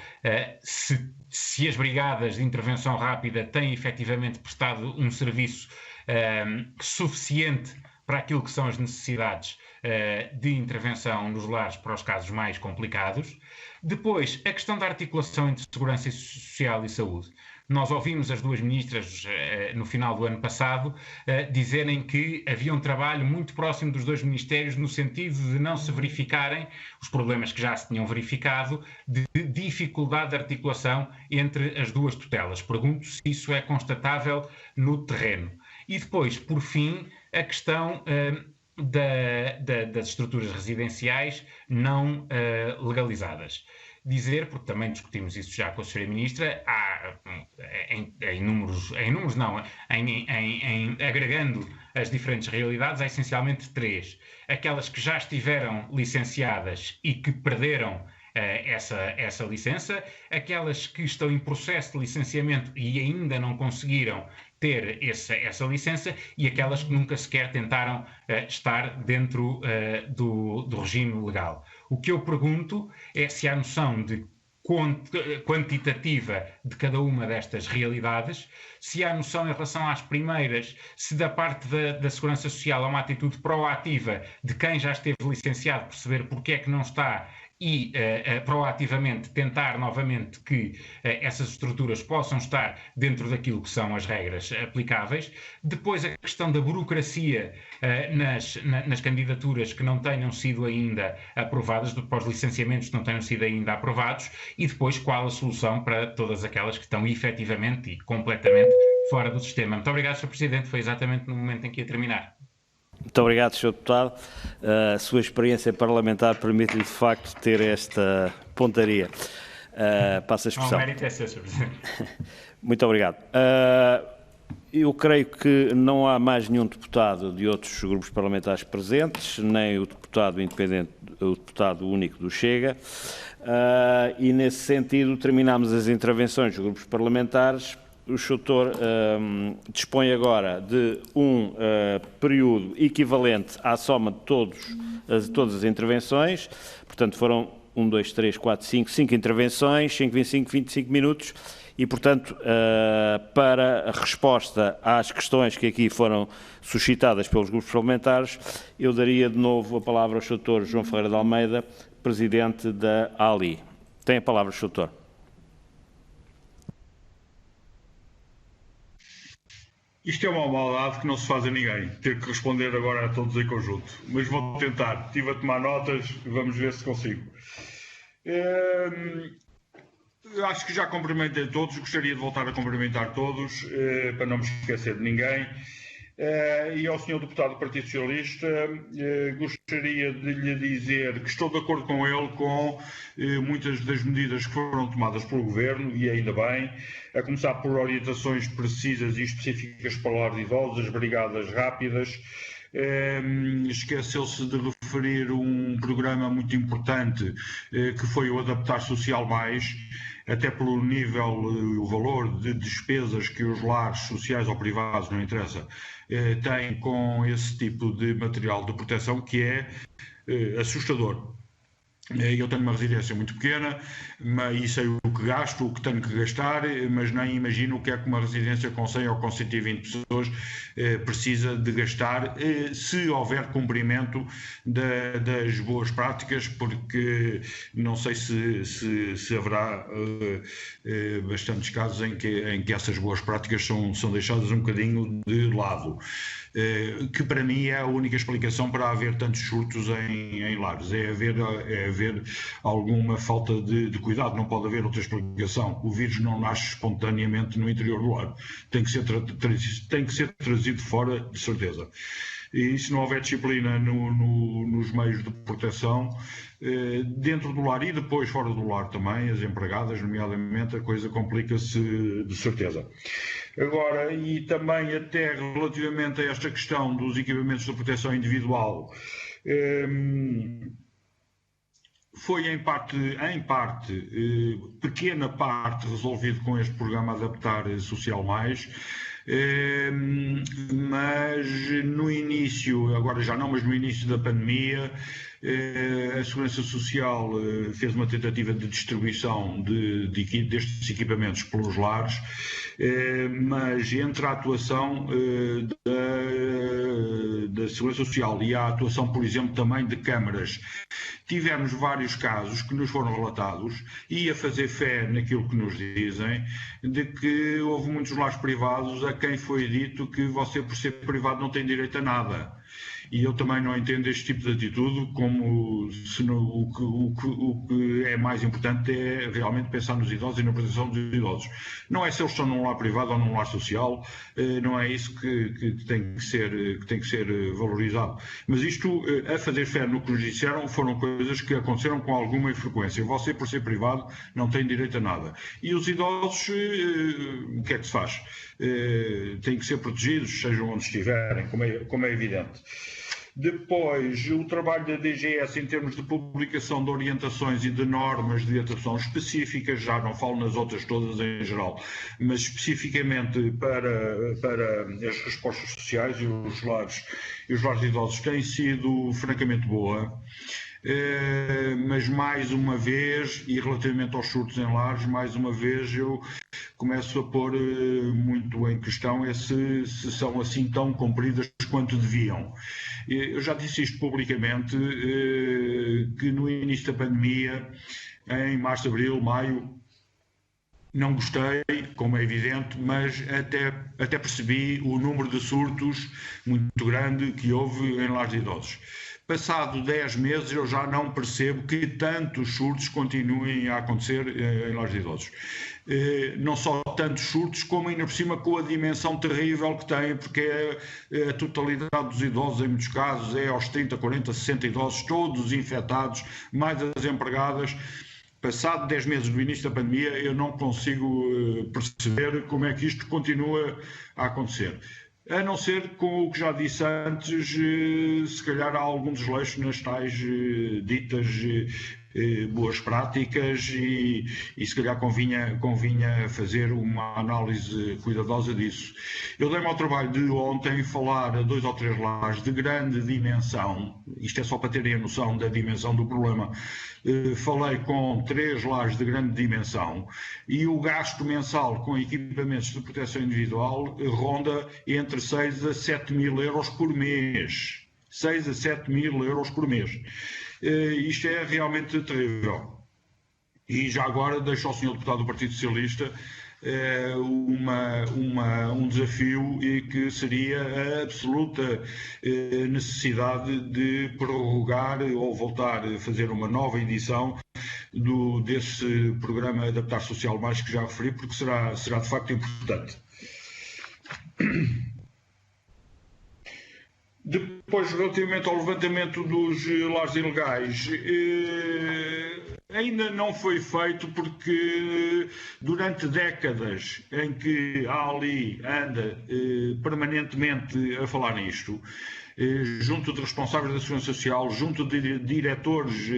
se as brigadas de intervenção rápida têm efetivamente prestado um serviço suficiente para aquilo que são as necessidades de intervenção nos lares para os casos mais complicados. Depois, a questão da articulação entre segurança social e saúde. Nós ouvimos as duas ministras no final do ano passado dizerem que havia um trabalho muito próximo dos dois ministérios no sentido de não se verificarem os problemas que já se tinham verificado de dificuldade de articulação entre as duas tutelas. Pergunto se isso é constatável no terreno. E depois, por fim, a questão das estruturas residenciais não legalizadas. Dizer, porque também discutimos isso já com a Sra. Ministra, agregando as diferentes realidades, há essencialmente três. Aquelas que já estiveram licenciadas e que perderam essa licença, aquelas que estão em processo de licenciamento e ainda não conseguiram ter essa licença e aquelas que nunca sequer tentaram estar dentro do regime legal. O que eu pergunto é se há noção de quantitativa de cada uma destas realidades, se há noção em relação às primeiras, se da parte da Segurança Social há uma atitude proativa de quem já esteve licenciado, perceber porque é que não está e proativamente tentar novamente que essas estruturas possam estar dentro daquilo que são as regras aplicáveis. Depois a questão da burocracia nas candidaturas que não tenham sido ainda aprovadas, depois licenciamentos que não tenham sido ainda aprovados, e depois qual a solução para todas aquelas que estão efetivamente e completamente fora do sistema. Muito obrigado, Sr. Presidente. Foi exatamente no momento em que ia terminar. Muito obrigado, Sr. Deputado. A sua experiência parlamentar permite-lhe, de facto, ter esta pontaria. Passa a expressão. O mérito é seu, Sr. Presidente. Muito obrigado. Eu creio que não há mais nenhum deputado de outros grupos parlamentares presentes, nem o deputado independente, o deputado único do Chega, e nesse sentido terminamos as intervenções dos grupos parlamentares. O Sr. Doutor dispõe agora de um período equivalente à soma de todas as intervenções, portanto foram 1, 2, 3, 4, 5 intervenções, 25 minutos, e, portanto, para a resposta às questões que aqui foram suscitadas pelos grupos parlamentares, eu daria de novo a palavra ao Sr. Dr. João Ferreira de Almeida, Presidente da ALI. Tem a palavra, Sr. Dr. Isto é uma maldade que não se faz a ninguém, ter que responder agora a todos em conjunto. Mas vou tentar. Estive a tomar notas, vamos ver se consigo. Acho que já cumprimentei todos, gostaria de voltar a cumprimentar todos, para não me esquecer de ninguém. E ao Sr. Deputado do Partido Socialista, gostaria de lhe dizer que estou de acordo com ele com muitas das medidas que foram tomadas pelo Governo, e ainda bem, a começar por orientações precisas e específicas para o lar de idosos, as brigadas rápidas. Esqueceu-se de referir um programa muito importante que foi o Adaptar Social Mais, até pelo nível, o valor de despesas que os lares sociais ou privados, não interessa, têm com esse tipo de material de proteção, que é assustador. Eu tenho uma residência muito pequena e sei o que gasto, o que tenho que gastar, mas nem imagino o que é que uma residência com 100 ou com 120 pessoas precisa de gastar, se houver cumprimento das boas práticas, porque não sei se haverá bastantes casos em que essas boas práticas são deixadas um bocadinho de lado. Que para mim é a única explicação para haver tantos surtos em lares, é haver alguma falta de cuidado, não pode haver outra explicação. O vírus não nasce espontaneamente no interior do lar, tem que ser trazido fora, de certeza. E se não houver disciplina nos meios de proteção, dentro do lar e depois fora do lar também, as empregadas, nomeadamente, a coisa complica-se de certeza. Agora, e também até relativamente a esta questão dos equipamentos de proteção individual, foi em parte, pequena parte, resolvido com este programa Adaptar Social Mais, mas no início, agora já não, mas no início da pandemia, a Segurança Social fez uma tentativa de distribuição destes equipamentos pelos lares, mas entre a atuação da Segurança Social e a atuação, por exemplo, também de câmaras, tivemos vários casos que nos foram relatados, e a fazer fé naquilo que nos dizem, de que houve muitos lares privados a quem foi dito que você, por ser privado, não tem direito a nada. E eu também não entendo este tipo de atitude, como se o que é mais importante é realmente pensar nos idosos e na proteção dos idosos. Não é se eles estão num lar privado ou num lar social, não é isso que tem que ser valorizado. Mas isto, a fazer fé no que nos disseram, foram coisas que aconteceram com alguma frequência. Você, por ser privado, não tem direito a nada. E os idosos, o que é que se faz? Têm que ser protegidos, sejam onde estiverem, como é evidente. Depois, o trabalho da DGS em termos de publicação de orientações e de normas de atuação específicas, já não falo nas outras todas em geral, mas especificamente para as respostas sociais e os lares de idosos, tem sido francamente boa. Mas mais uma vez, e relativamente aos surtos em lares, mais uma vez eu começo a pôr muito em questão se são assim tão cumpridas quanto deviam. Eu já disse isto publicamente, que no início da pandemia, em março, abril, maio, não gostei, como é evidente, mas até percebi o número de surtos muito grande que houve em lares de idosos. Passado 10 meses, eu já não percebo que tantos surtos continuem a acontecer em lares de idosos. Não só tantos surtos, como ainda por cima com a dimensão terrível que tem, porque a totalidade dos idosos, em muitos casos, é aos 30, 40, 60 idosos, todos infectados, mais as empregadas. passado 10 meses do início da pandemia, eu não consigo perceber como é que isto continua a acontecer. A não ser, com o que já disse antes, se calhar há algum desleixo nas tais ditas boas práticas e se calhar convinha fazer uma análise cuidadosa disso. Eu dei-me ao trabalho de ontem falar a 2 ou 3 lares de grande dimensão, isto é só para terem a noção da dimensão do problema. Falei com 3 lares de grande dimensão e o gasto mensal com equipamentos de proteção individual ronda entre 6 a 7 mil euros por mês. 6 a 7 mil euros por mês. Isto é realmente terrível. E já agora deixo ao Sr. Deputado do Partido Socialista um desafio e que seria a absoluta necessidade de prorrogar ou voltar a fazer uma nova edição desse programa Adaptar Social Mais que já referi, porque será de facto importante. Depois, relativamente ao levantamento dos lares ilegais, ainda não foi feito porque durante décadas em que a ALI anda permanentemente a falar nisto, junto de responsáveis da Segurança Social, junto de diretores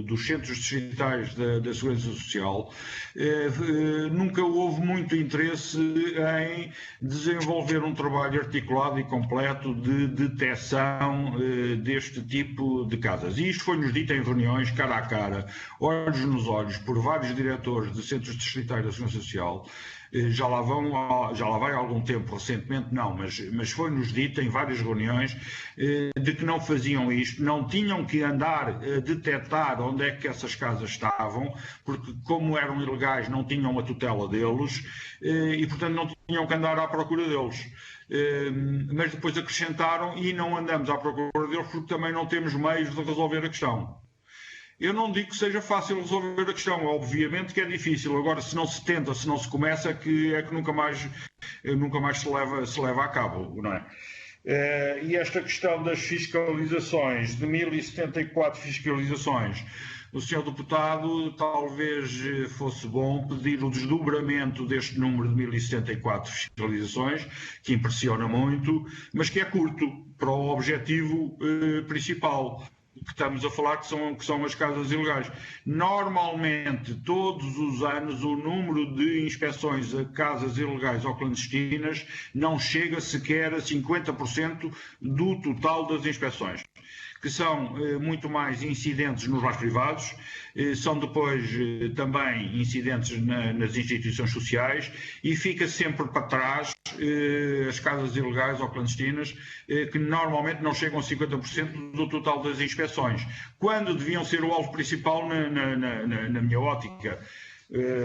dos centros distritais da Segurança Social, nunca houve muito interesse em desenvolver um trabalho articulado e completo de detecção deste tipo de casas. E isto foi-nos dito em reuniões, cara a cara, olhos nos olhos, por vários diretores de centros distritais da Segurança Social. Já lá vai há algum tempo, recentemente não, mas foi-nos dito em várias reuniões de que não faziam isto, não tinham que andar a detectar onde é que essas casas estavam, porque como eram ilegais não tinham a tutela deles e portanto não tinham que andar à procura deles. Mas depois acrescentaram e não andamos à procura deles porque também não temos meios de resolver a questão. Eu não digo que seja fácil resolver a questão, obviamente que é difícil. Agora, se não se tenta, se não se começa, é que nunca mais se leva a cabo, não é? E esta questão das fiscalizações, de 1074 fiscalizações, o Sr. Deputado talvez fosse bom pedir o desdobramento deste número de 1074 fiscalizações, que impressiona muito, mas que é curto para o objetivo principal que estamos a falar, que são as casas ilegais. Normalmente, todos os anos, o número de inspeções a casas ilegais ou clandestinas não chega sequer a 50% do total das inspeções, que são muito mais incidentes nos lares privados, são depois também incidentes nas instituições sociais e fica sempre para trás as casas ilegais ou clandestinas, que normalmente não chegam a 50% do total das inspeções, quando deviam ser o alvo principal na minha ótica,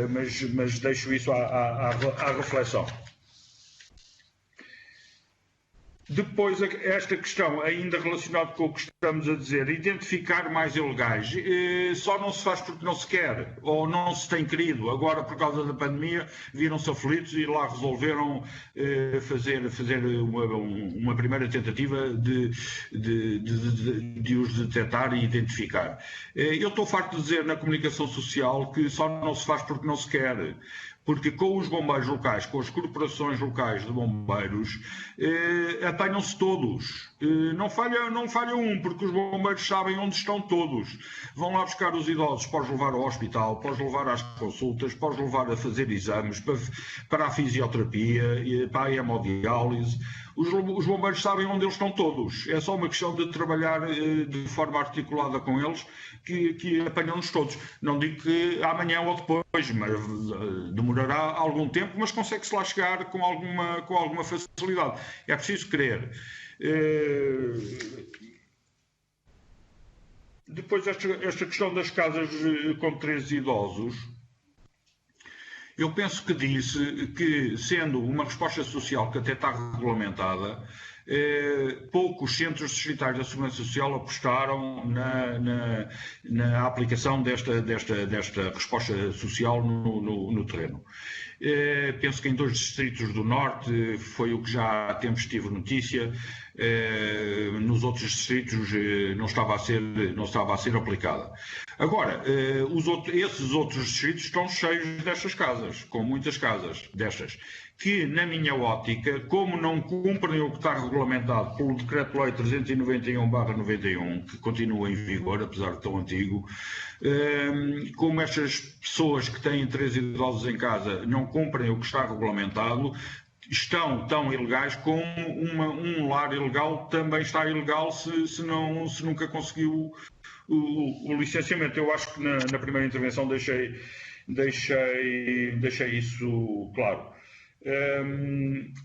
mas deixo isso à reflexão. Depois, esta questão, ainda relacionada com o que estamos a dizer, identificar mais ilegais, só não se faz porque não se quer, ou não se tem querido. Agora, por causa da pandemia, viram-se aflitos e lá resolveram fazer uma primeira tentativa de os detectar e identificar. Eu estou farto de dizer na comunicação social que só não se faz porque não se quer. Porque com os bombeiros locais, com as corporações locais de bombeiros, apanham-se todos. Não falha um, porque os bombeiros sabem onde estão todos. Vão lá buscar os idosos, podes levar ao hospital, podes levar às consultas, podes levar a fazer exames, para a fisioterapia, para a hemodiálise. Os bombeiros sabem onde eles estão todos. É só uma questão de trabalhar de forma articulada com eles, que apanham-nos todos. Não digo que amanhã ou depois, mas demorará algum tempo, mas consegue-se lá chegar com alguma facilidade. É preciso querer. Depois, esta questão das casas com 3 idosos, eu penso que disse que, sendo uma resposta social que até está regulamentada, poucos centros distritais da Segurança Social apostaram na aplicação desta resposta social no terreno. Penso que em 2 distritos do Norte, foi o que já há tempos tive notícia, nos outros distritos não estava a ser aplicada. Agora, esses outros distritos estão cheios destas casas, com muitas casas destas, que, na minha ótica, como não cumprem o que está regulamentado pelo Decreto-Lei 391/91, que continua em vigor, apesar de tão antigo, como estas pessoas que têm 3 idosos em casa não cumprem o que está regulamentado, estão tão ilegais como um lar ilegal também está ilegal se nunca conseguiu o licenciamento. Eu acho que na primeira intervenção deixei isso claro.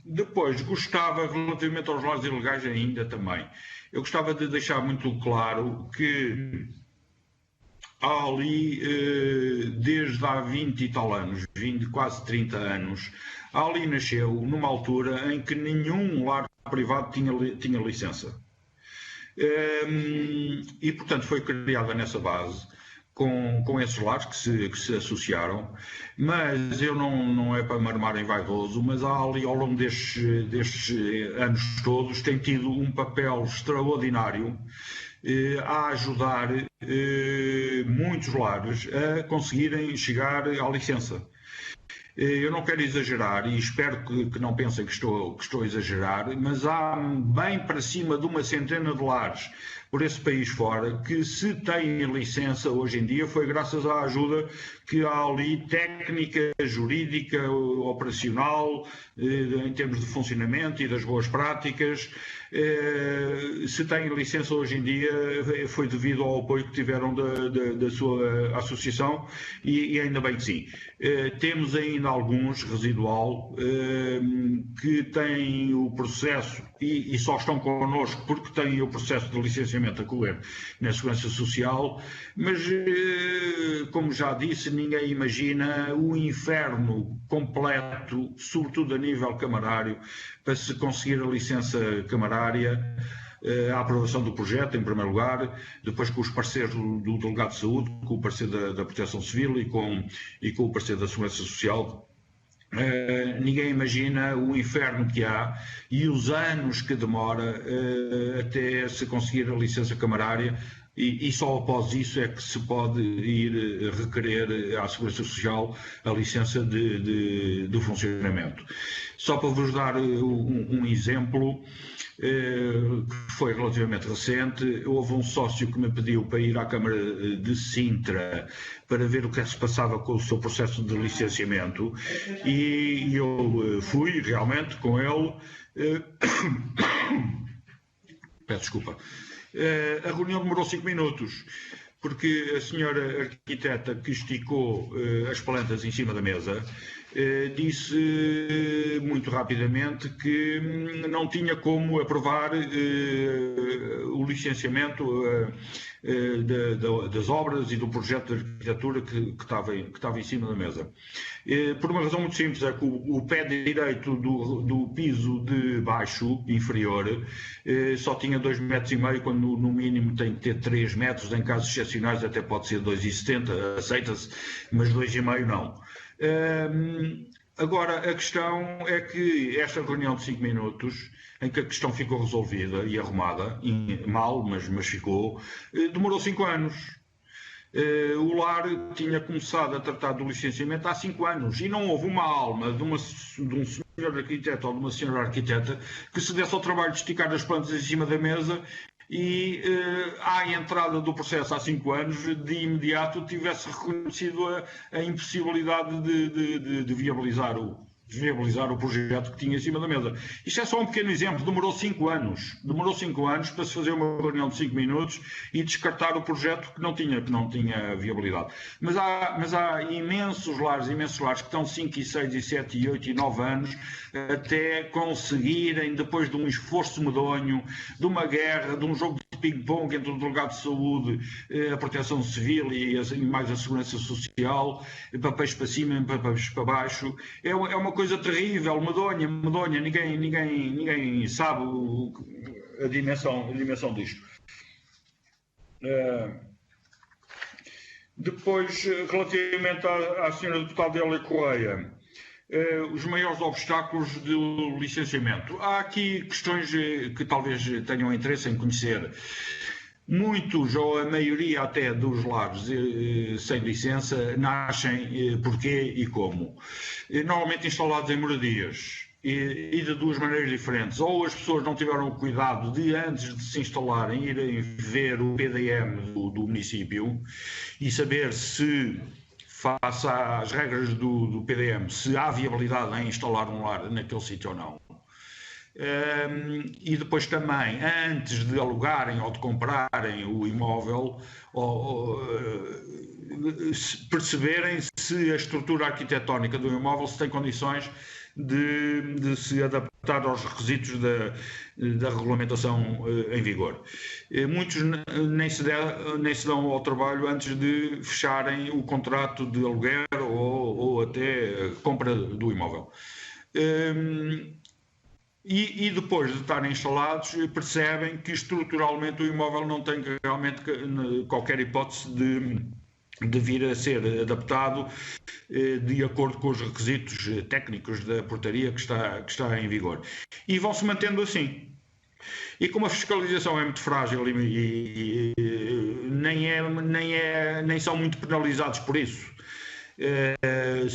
Depois, gostava, relativamente aos lares ilegais ainda também, eu gostava de deixar muito claro que há ali, desde há 20 e tal anos, quase 30 anos, ali nasceu numa altura em que nenhum lar privado tinha licença. E, portanto, foi criada nessa base, com esses lares que se associaram, mas eu não é para me armar em vaidoso, mas há ali, ao longo destes anos todos, tem tido um papel extraordinário a ajudar muitos lares a conseguirem chegar à licença. Eu não quero exagerar e espero que não pensem que estou a exagerar, mas há bem para cima de uma centena de lares por esse país fora que, se têm licença hoje em dia, foi graças à ajuda que há ali, técnica, jurídica, operacional, em termos de funcionamento e das boas práticas. Se têm licença hoje em dia foi devido ao apoio que tiveram da sua associação e ainda bem que sim. Temos ainda alguns, residual, que têm o processo e só estão connosco porque têm o processo de licenciamento a correr na Segurança Social, mas, como já disse, ninguém imagina o inferno completo, sobretudo a nível camarário, para se conseguir a licença camarária, a aprovação do projeto, em primeiro lugar, depois com os parceiros do Delegado de Saúde, com o parceiro da Proteção Civil e com o parceiro da Segurança Social. Ninguém imagina o inferno que há e os anos que demora até se conseguir a licença camarária. E só após isso é que se pode ir requerer à Segurança Social a licença de funcionamento. Só para vos dar um exemplo, que foi relativamente recente, houve um sócio que me pediu para ir à Câmara de Sintra para ver o que se passava com o seu processo de licenciamento e eu fui realmente com ele. Peço desculpa. A reunião demorou 5 minutos, porque a senhora arquiteta que esticou as plantas em cima da mesa disse muito rapidamente que não tinha como aprovar o licenciamento das obras e do projeto de arquitetura que estava em cima da mesa. Por uma razão muito simples, é que o pé direito do piso de baixo, inferior, só tinha 2,5 metros, quando no mínimo tem que ter 3 metros, em casos excepcionais até pode ser 2,70, aceita-se, mas 2,5 não. Agora, a questão é que esta reunião de 5 minutos, em que a questão ficou resolvida e arrumada, mal, mas ficou, demorou 5 anos. O lar tinha começado a tratar do licenciamento há 5 anos e não houve uma alma de um senhor arquiteto ou de uma senhora arquiteta que se desse ao trabalho de esticar as plantas em cima da mesa e à entrada do processo há 5 anos, de imediato tivesse reconhecido a impossibilidade de viabilizar o projeto que tinha em cima da mesa. Isto é só um pequeno exemplo, demorou 5 anos. Demorou 5 anos para se fazer uma reunião de 5 minutos e descartar o projeto que não tinha viabilidade. Mas há imensos lares que estão 5, e 6, e 7, e 8, e 9 anos até conseguirem, depois de um esforço medonho, de uma guerra, de um jogo de ping-pong entre o Delegado de Saúde, a Proteção Civil e mais a Segurança Social, papéis para cima e papéis para baixo. É uma coisa terrível, medonha, ninguém sabe a dimensão disto. Depois, relativamente à senhora deputada Hélia Correia, os maiores obstáculos do licenciamento. Há aqui questões que talvez tenham interesse em conhecer. Muitos, ou a maioria até dos lares sem licença, nascem porquê e como? Normalmente instalados em moradias e de duas maneiras diferentes. Ou as pessoas não tiveram o cuidado de, antes de se instalarem, irem ver o PDM do município e saber se, face às regras do PDM, se há viabilidade em instalar um lar naquele sítio ou não. E depois também, antes de alugarem ou de comprarem o imóvel, perceberem se a estrutura arquitetónica do imóvel se tem condições de se adaptar aos requisitos da regulamentação em vigor. Muitos nem se dão ao trabalho antes de fecharem o contrato de aluguer ou até compra do imóvel. E depois de estarem instalados, percebem que estruturalmente o imóvel não tem realmente qualquer hipótese de vir a ser adaptado de acordo com os requisitos técnicos da portaria que está em vigor. E vão-se mantendo assim. E como a fiscalização é muito frágil e nem são muito penalizados por isso,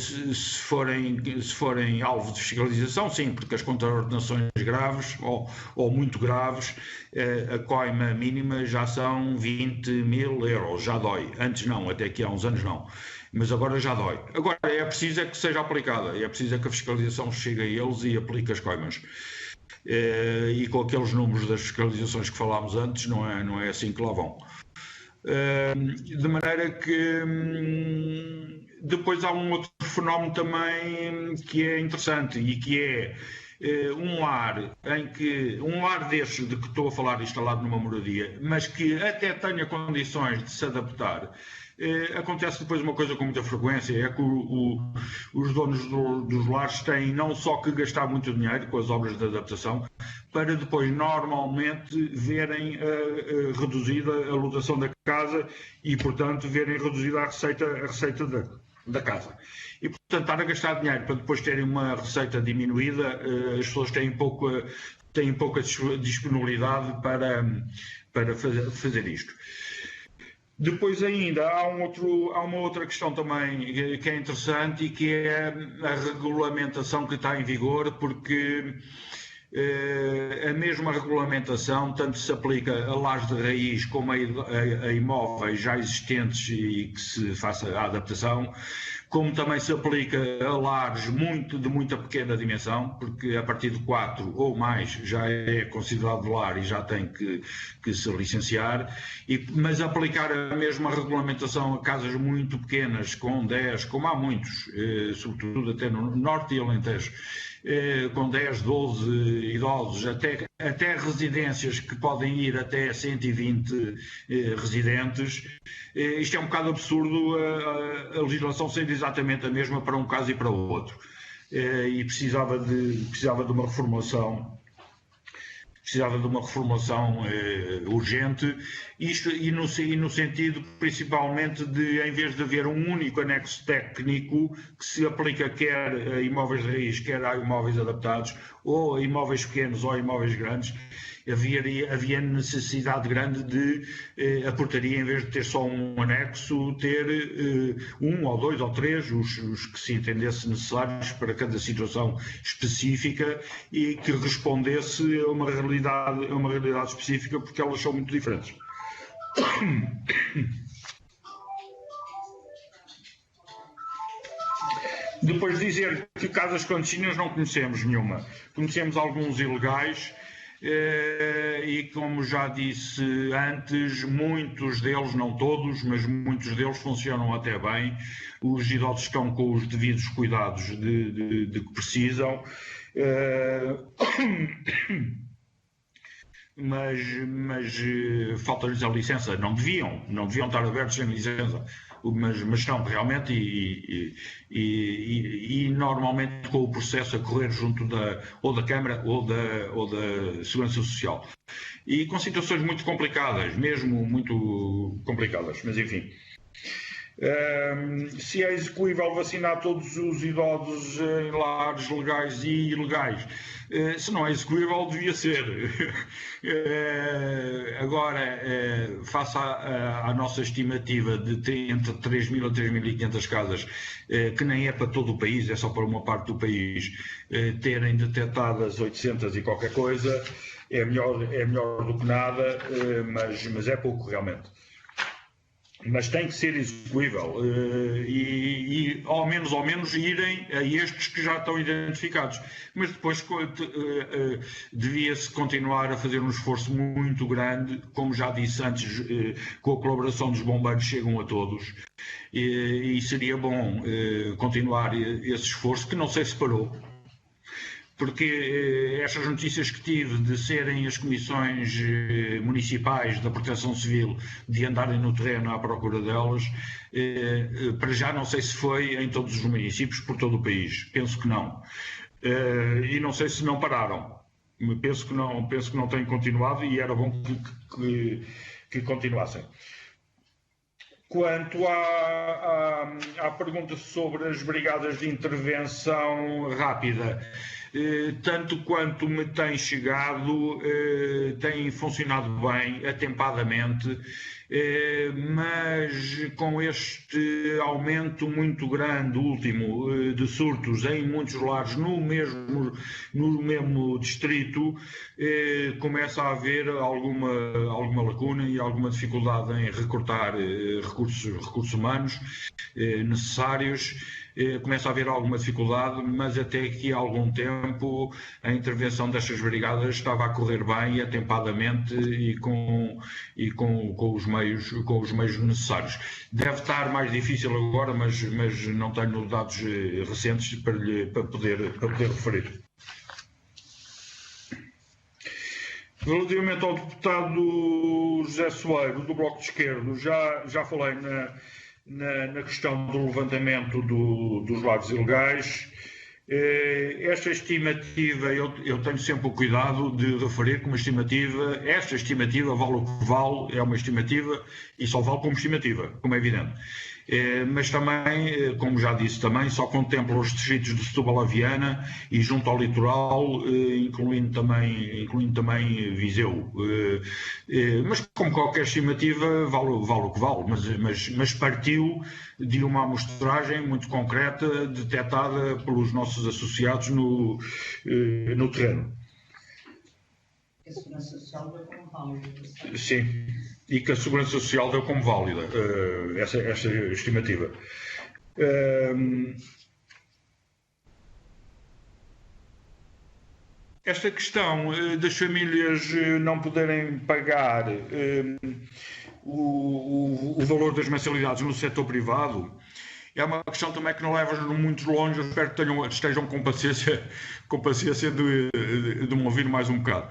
se forem alvo de fiscalização, sim, porque as contraordenações graves ou muito graves, a coima mínima já são 20.000 euros, já dói. Antes não, até aqui há uns anos não, mas agora já dói. Agora é preciso que seja aplicada, é preciso que a fiscalização chegue a eles e aplique as coimas. E com aqueles números das fiscalizações que falámos antes, não é assim que lá vão. De maneira que depois há um outro fenómeno também que é interessante e que é um lar deste de que estou a falar, instalado numa moradia, mas que até tenha condições de se adaptar. Acontece depois uma coisa com muita frequência, é que os donos dos lares têm não só que gastar muito dinheiro com as obras de adaptação, para depois normalmente verem reduzida a lotação da casa e, portanto, verem reduzida a receita da casa. E, portanto, estar a gastar dinheiro para depois terem uma receita diminuída, as pessoas têm pouca disponibilidade para fazer isto. Depois ainda há uma outra questão também que é interessante e que é a regulamentação que está em vigor, porque a mesma regulamentação tanto se aplica a lares de raiz como a imóveis já existentes e que se faça a adaptação, como também se aplica a lares de muita pequena dimensão, porque a partir de 4 ou mais já é considerado lar e já tem que se licenciar, mas aplicar a mesma regulamentação a casas muito pequenas, com 10, como há muitos, sobretudo até no Norte e Alentejo, com 10, 12 idosos, até residências que podem ir até 120 residentes. Isto é um bocado absurdo, a legislação sendo exatamente a mesma para um caso e para o outro. E precisava de uma reformulação. Urgente, isto e no sentido principalmente de, em vez de haver um único anexo técnico que se aplica quer a imóveis de raiz, quer a imóveis adaptados, ou a imóveis pequenos ou a imóveis grandes, havia necessidade grande de a portaria, em vez de ter só um anexo, ter um ou dois ou três, os que se entendesse necessários para cada situação específica e que respondesse a uma realidade específica, porque elas são muito diferentes. Depois dizer que casas clandestinas não conhecemos nenhuma. Conhecemos alguns ilegais, e como já disse antes, muitos deles, não todos, mas muitos deles funcionam até bem. Os idosos estão com os devidos cuidados de que precisam, mas falta-lhes a licença. Não deviam estar abertos sem licença, mas estão realmente e normalmente com o processo a correr junto ou da Câmara ou da Segurança Social. E com situações muito complicadas, mesmo muito complicadas, mas enfim. Se é execuível vacinar todos os idosos em lares legais e ilegais. Se não é execuível, devia ser. Agora, face à nossa estimativa de ter entre 3.000 a 3.500 casas, que nem é para todo o país, é só para uma parte do país, terem detectadas 800 e qualquer coisa, é melhor do que nada, mas é pouco realmente. Mas tem que ser execuível e ao menos irem a estes que já estão identificados. Mas depois devia-se continuar a fazer um esforço muito grande, como já disse antes, com a colaboração dos bombeiros chegam a todos, e seria bom continuar esse esforço, que não sei se parou. Porque estas notícias que tive de serem as comissões municipais da Proteção Civil de andarem no terreno à procura delas, para já não sei se foi em todos os municípios por todo o país, penso que não. E não sei se não pararam, penso que não têm continuado e era bom que continuassem. Quanto à pergunta sobre as brigadas de intervenção rápida, tanto quanto me tem chegado, tem funcionado bem, atempadamente, mas com este aumento muito grande, último, de surtos em muitos lares no mesmo distrito, começa a haver alguma lacuna e alguma dificuldade em recortar recursos humanos necessários. Começa a haver alguma dificuldade, mas até aqui há algum tempo a intervenção destas brigadas estava a correr bem, atempadamente e com os meios necessários. Deve estar mais difícil agora, mas não tenho dados recentes para poder referir. Relativamente ao deputado José Soeiro, do Bloco de Esquerda, já falei na questão do levantamento dos lares ilegais. Esta estimativa, eu tenho sempre o cuidado de referir que esta estimativa vale o que vale, é uma estimativa e só vale como estimativa, como é evidente. Mas também, como já disse também, só contempla os distritos de Setúbal a Viana e junto ao litoral, incluindo também Viseu. Mas como qualquer estimativa, vale o que vale, mas partiu de uma amostragem muito concreta, detectada pelos nossos associados no terreno. A Segurança Social deu como válida. Sim, e que a Segurança Social deu como válida essa estimativa. Esta questão das famílias não poderem pagar o valor das mensalidades no setor privado é uma questão também que não leva muito longe. Eu espero que estejam com paciência de me ouvir mais um bocado.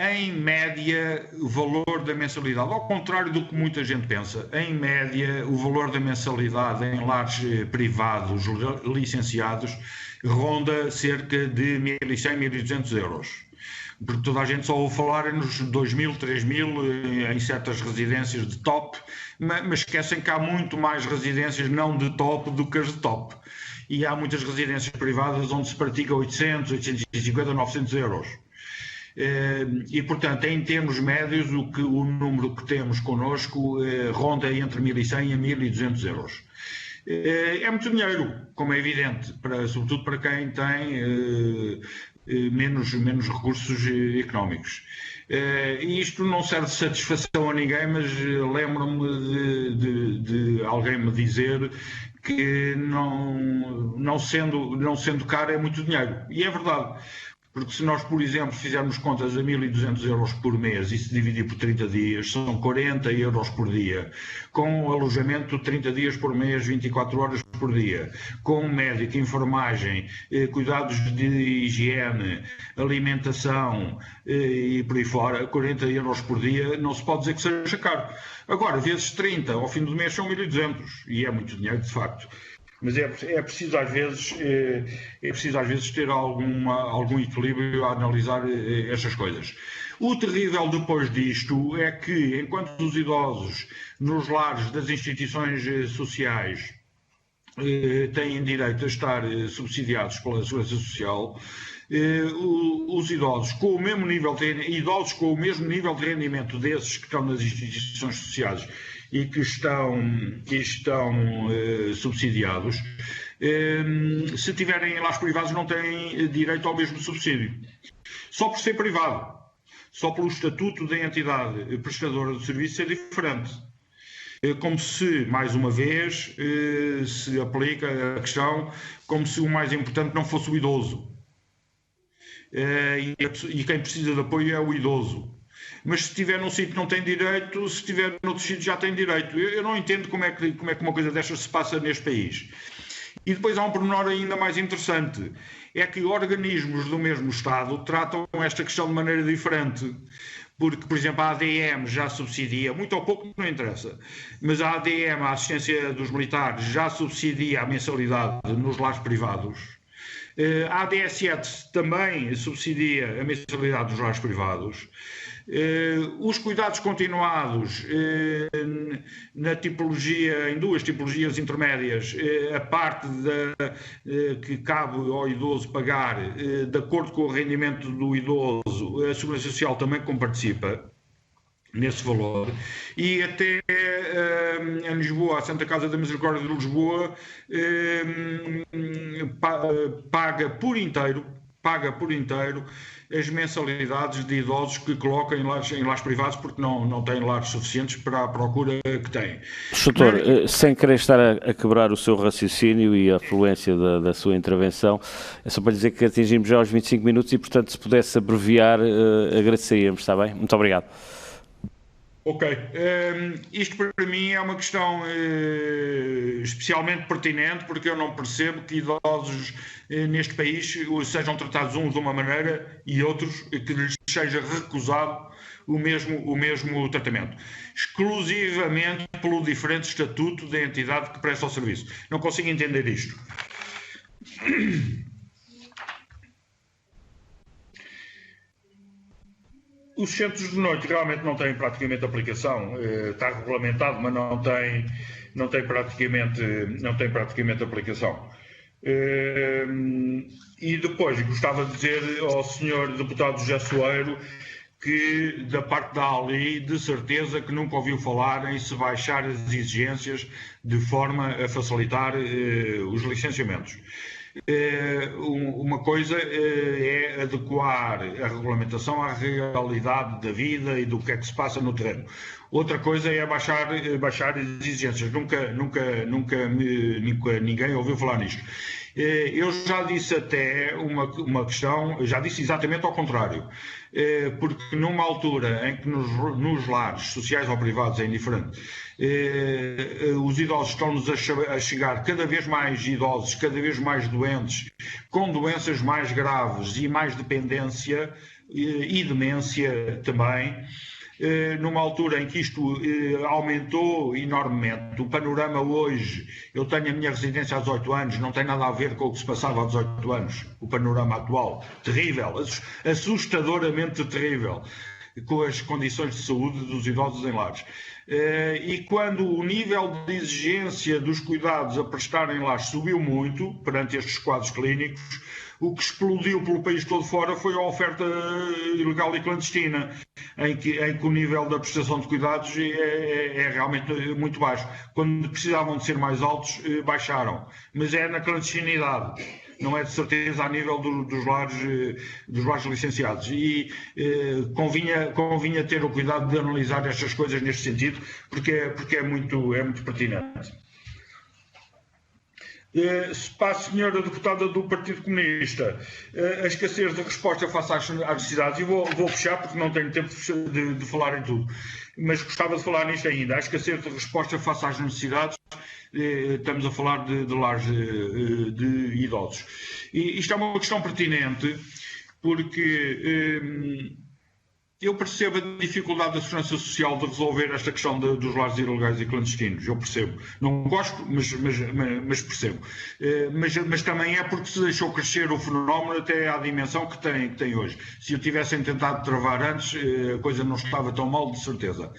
Em média, o valor da mensalidade, ao contrário do que muita gente pensa, em média, o valor da mensalidade em lares privados licenciados ronda cerca de 1.100, 1.200 euros. Porque toda a gente só ouve falar nos 2.000, 3.000 em certas residências de top, mas esquecem que há muito mais residências não de top do que as de top. E há muitas residências privadas onde se pratica 800, 850, 900 euros. E, portanto, em termos médios, o número que temos connosco ronda entre 1.100 a 1.200 euros. É muito dinheiro, como é evidente, sobretudo para quem tem menos recursos económicos. E isto não serve de satisfação a ninguém, mas lembro-me de alguém me dizer que não sendo caro é muito dinheiro. E é verdade. Porque se nós, por exemplo, fizermos contas a 1.200 euros por mês e se dividir por 30 dias, são 40 euros por dia. Com alojamento 30 dias por mês, 24 horas por dia. Com médico, enfermagem, cuidados de higiene, alimentação e por aí fora, 40 euros por dia, não se pode dizer que seja caro. Agora, vezes 30, ao fim do mês são 1.200 e é muito dinheiro, de facto. Mas é preciso às vezes ter algum equilíbrio a analisar estas coisas. O terrível depois disto é que, enquanto os idosos nos lares das instituições sociais têm direito a estar subsidiados pela Segurança Social, os idosos com o mesmo nível de rendimento desses que estão nas instituições sociais e que estão subsidiados, se tiverem lares privados não têm direito ao mesmo subsídio. Só por ser privado, só pelo estatuto da entidade prestadora do serviço ser diferente. Como se, mais uma vez, se aplica a questão como se o mais importante não fosse o idoso. E quem precisa de apoio é o idoso. Mas se estiver num sítio não tem direito, se estiver noutro sítio já tem direito. Eu não entendo como é que uma coisa destas se passa neste país. E depois há um pormenor ainda mais interessante, é que organismos do mesmo Estado tratam esta questão de maneira diferente. Porque, por exemplo, a ADM já subsidia, muito ou pouco não interessa, mas a ADM, a assistência dos militares, já subsidia a mensalidade nos lares privados. A ADS7 também subsidia a mensalidade dos lares privados. Os cuidados continuados na tipologia, em duas tipologias intermédias, a parte que cabe ao idoso pagar, de acordo com o rendimento do idoso, a Segurança Social também comparticipa nesse valor, e até em Lisboa, a Santa Casa da Misericórdia de Lisboa paga por inteiro as mensalidades de idosos que colocam em lares privados porque não têm lares suficientes para a procura que têm. Doutor, sem querer estar a quebrar o seu raciocínio e a fluência da sua intervenção, é só para dizer que atingimos já os 25 minutos e, portanto, se pudesse abreviar, agradeceríamos, está bem? Muito obrigado. Ok. Isto para mim é uma questão especialmente pertinente, porque eu não percebo que idosos neste país sejam tratados uns de uma maneira e outros que lhes seja recusado o mesmo tratamento, exclusivamente pelo diferente estatuto da entidade que presta o serviço. Não consigo entender isto. Os centros de noite realmente não têm praticamente aplicação, está regulamentado, mas não tem praticamente aplicação. E depois gostava de dizer ao Sr. Deputado José Soeiro que da parte da ALI de certeza que nunca ouviu falar em se baixar as exigências de forma a facilitar os licenciamentos. Uma coisa é adequar a regulamentação à realidade da vida e do que é que se passa no terreno. Outra coisa é baixar as exigências. Nunca ninguém ouviu falar nisto. Eu já disse até uma questão, já disse exatamente ao contrário, porque numa altura em que nos lares sociais ou privados é indiferente, os idosos estão-nos a chegar cada vez mais idosos, cada vez mais doentes, com doenças mais graves e mais dependência e demência também. Numa altura em que isto aumentou enormemente, o panorama hoje, eu tenho a minha residência há 18 anos, não tem nada a ver com o que se passava há 18 anos, o panorama atual, terrível, assustadoramente terrível, com as condições de saúde dos idosos em lares. E quando o nível de exigência dos cuidados a prestar em lares subiu muito, perante estes quadros clínicos, o que explodiu pelo país todo fora foi a oferta ilegal e clandestina, em que o nível da prestação de cuidados é realmente muito baixo. Quando precisavam de ser mais altos, baixaram. Mas é na clandestinidade, não é de certeza a nível dos lares licenciados. E convinha ter o cuidado de analisar estas coisas neste sentido, porque é muito pertinente. Para a senhora deputada do Partido Comunista, a escassez de resposta face às necessidades, e vou fechar porque não tenho tempo de falar em tudo, mas gostava de falar nisto ainda, a escassez de resposta face às necessidades, estamos a falar de lares de idosos. E isto é uma questão pertinente, porque Eu percebo a dificuldade da Segurança Social de resolver esta questão dos lares ilegais e clandestinos. Eu percebo. Não gosto, mas percebo. Mas também é porque se deixou crescer o fenómeno até à dimensão que tem hoje. Se o tivessem tentado travar antes, a coisa não estava tão mal, de certeza.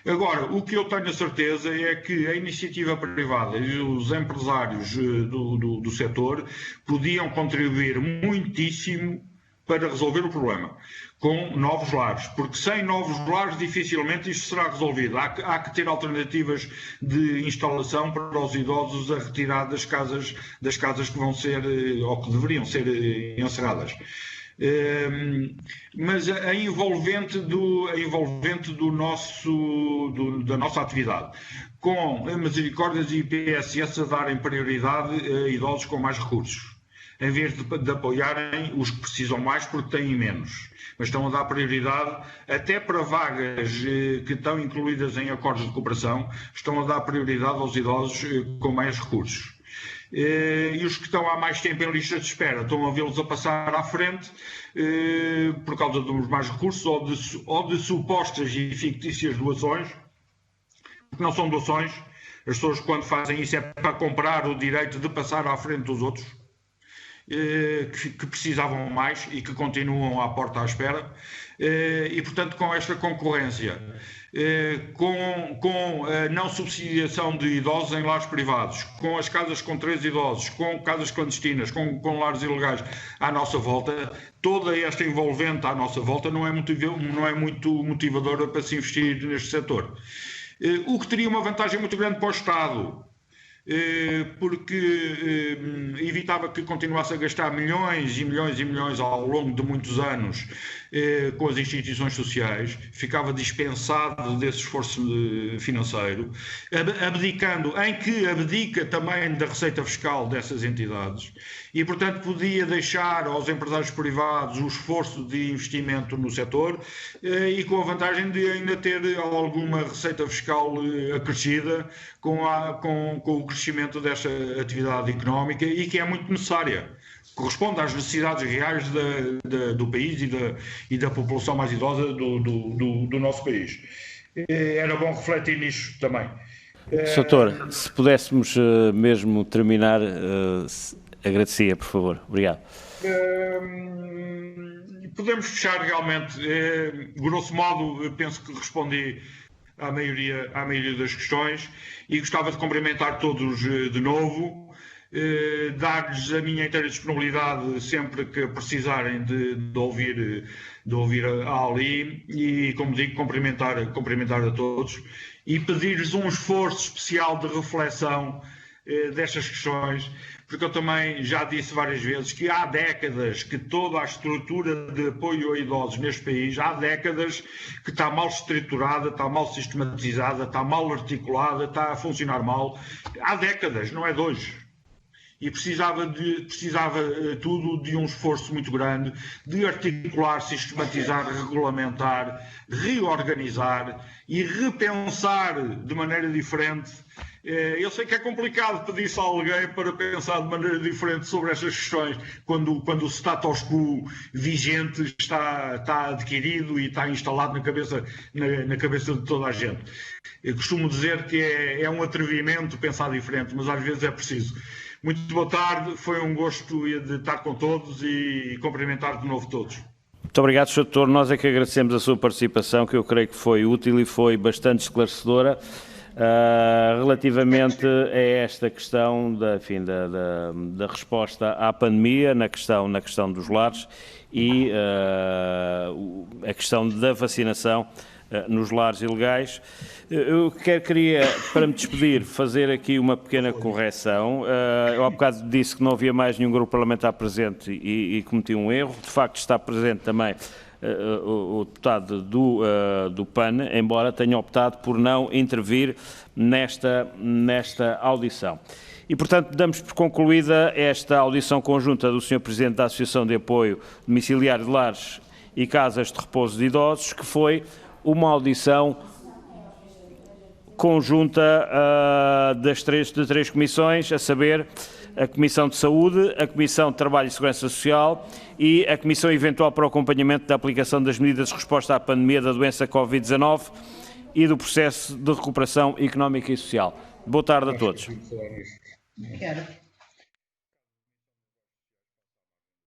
Agora, o que eu tenho a certeza é que a iniciativa privada e os empresários do setor podiam contribuir muitíssimo para resolver o problema, com novos lares, porque sem novos lares dificilmente isto será resolvido. Há que ter alternativas de instalação para os idosos a retirar das casas que vão ser, ou que deveriam ser encerradas. Mas a envolvente da nossa atividade, com a Misericórdias e IPSS a darem prioridade a idosos com mais recursos, em vez de apoiarem os que precisam mais porque têm menos. Mas estão a dar prioridade até para vagas que estão incluídas em acordos de cooperação, estão a dar prioridade aos idosos com mais recursos. E os que estão há mais tempo em listas de espera estão a vê-los a passar à frente por causa dos mais recursos ou de supostas e fictícias doações, porque não são doações. As pessoas, quando fazem isso, é para comprar o direito de passar à frente dos outros, que precisavam mais e que continuam à porta à espera. E, portanto, com esta concorrência, com a não subsidiação de idosos em lares privados, com as casas com 3 idosos, com casas clandestinas, com lares ilegais à nossa volta, toda esta envolvente à nossa volta não é muito motivadora para se investir neste setor. O que teria uma vantagem muito grande para o Estado, porque evitava que continuasse a gastar milhões e milhões e milhões ao longo de muitos anos com as instituições sociais, ficava dispensado desse esforço financeiro, abdica também da receita fiscal dessas entidades e, portanto, podia deixar aos empresários privados o esforço de investimento no setor e com a vantagem de ainda ter alguma receita fiscal acrescida com o crescimento desta atividade económica e que é muito necessária. Corresponde às necessidades reais do país e da população mais idosa do nosso país. Era bom refletir nisto também. Doutor, se pudéssemos mesmo terminar, agradecia, por favor. Obrigado. Podemos fechar realmente. Grosso modo, penso que respondi à maioria das questões e gostava de cumprimentar todos de novo. Dar-lhes a minha inteira disponibilidade sempre que precisarem de ouvir a Ali e, como digo, cumprimentar a todos e pedir-lhes um esforço especial de reflexão destas questões, porque eu também já disse várias vezes que há décadas que toda a estrutura de apoio a idosos neste país, há décadas que está mal estruturada, está mal sistematizada, está mal articulada, está a funcionar mal. Há décadas, não é de hoje. E precisava tudo de um esforço muito grande, de articular, sistematizar, regulamentar, reorganizar e repensar de maneira diferente. Eu sei que é complicado pedir-se a alguém para pensar de maneira diferente sobre estas questões, quando o status quo vigente está adquirido e está instalado na cabeça de toda a gente. Eu costumo dizer que é um atrevimento pensar diferente, mas às vezes é preciso. Muito boa tarde, foi um gosto de estar com todos e cumprimentar de novo todos. Muito obrigado, Sr. Doutor. Nós é que agradecemos a sua participação, que eu creio que foi útil e foi bastante esclarecedora relativamente a esta questão da resposta à pandemia, na questão dos lares e a questão da vacinação nos lares ilegais. Eu queria, para me despedir, fazer aqui uma pequena correção. Eu há bocado disse que não havia mais nenhum grupo parlamentar presente e cometi um erro. De facto, está presente também o deputado do PAN, embora tenha optado por não intervir nesta audição. E, portanto, damos por concluída esta audição conjunta do Sr. Presidente da Associação de Apoio Domiciliário de Lares e Casas de Repouso de Idosos, que foi uma audição conjunta de três comissões, a saber, a Comissão de Saúde, a Comissão de Trabalho e Segurança Social e a Comissão Eventual para o Acompanhamento da Aplicação das Medidas de Resposta à Pandemia da Doença Covid-19 e do Processo de Recuperação Económica e Social. Boa tarde a todos. Quero.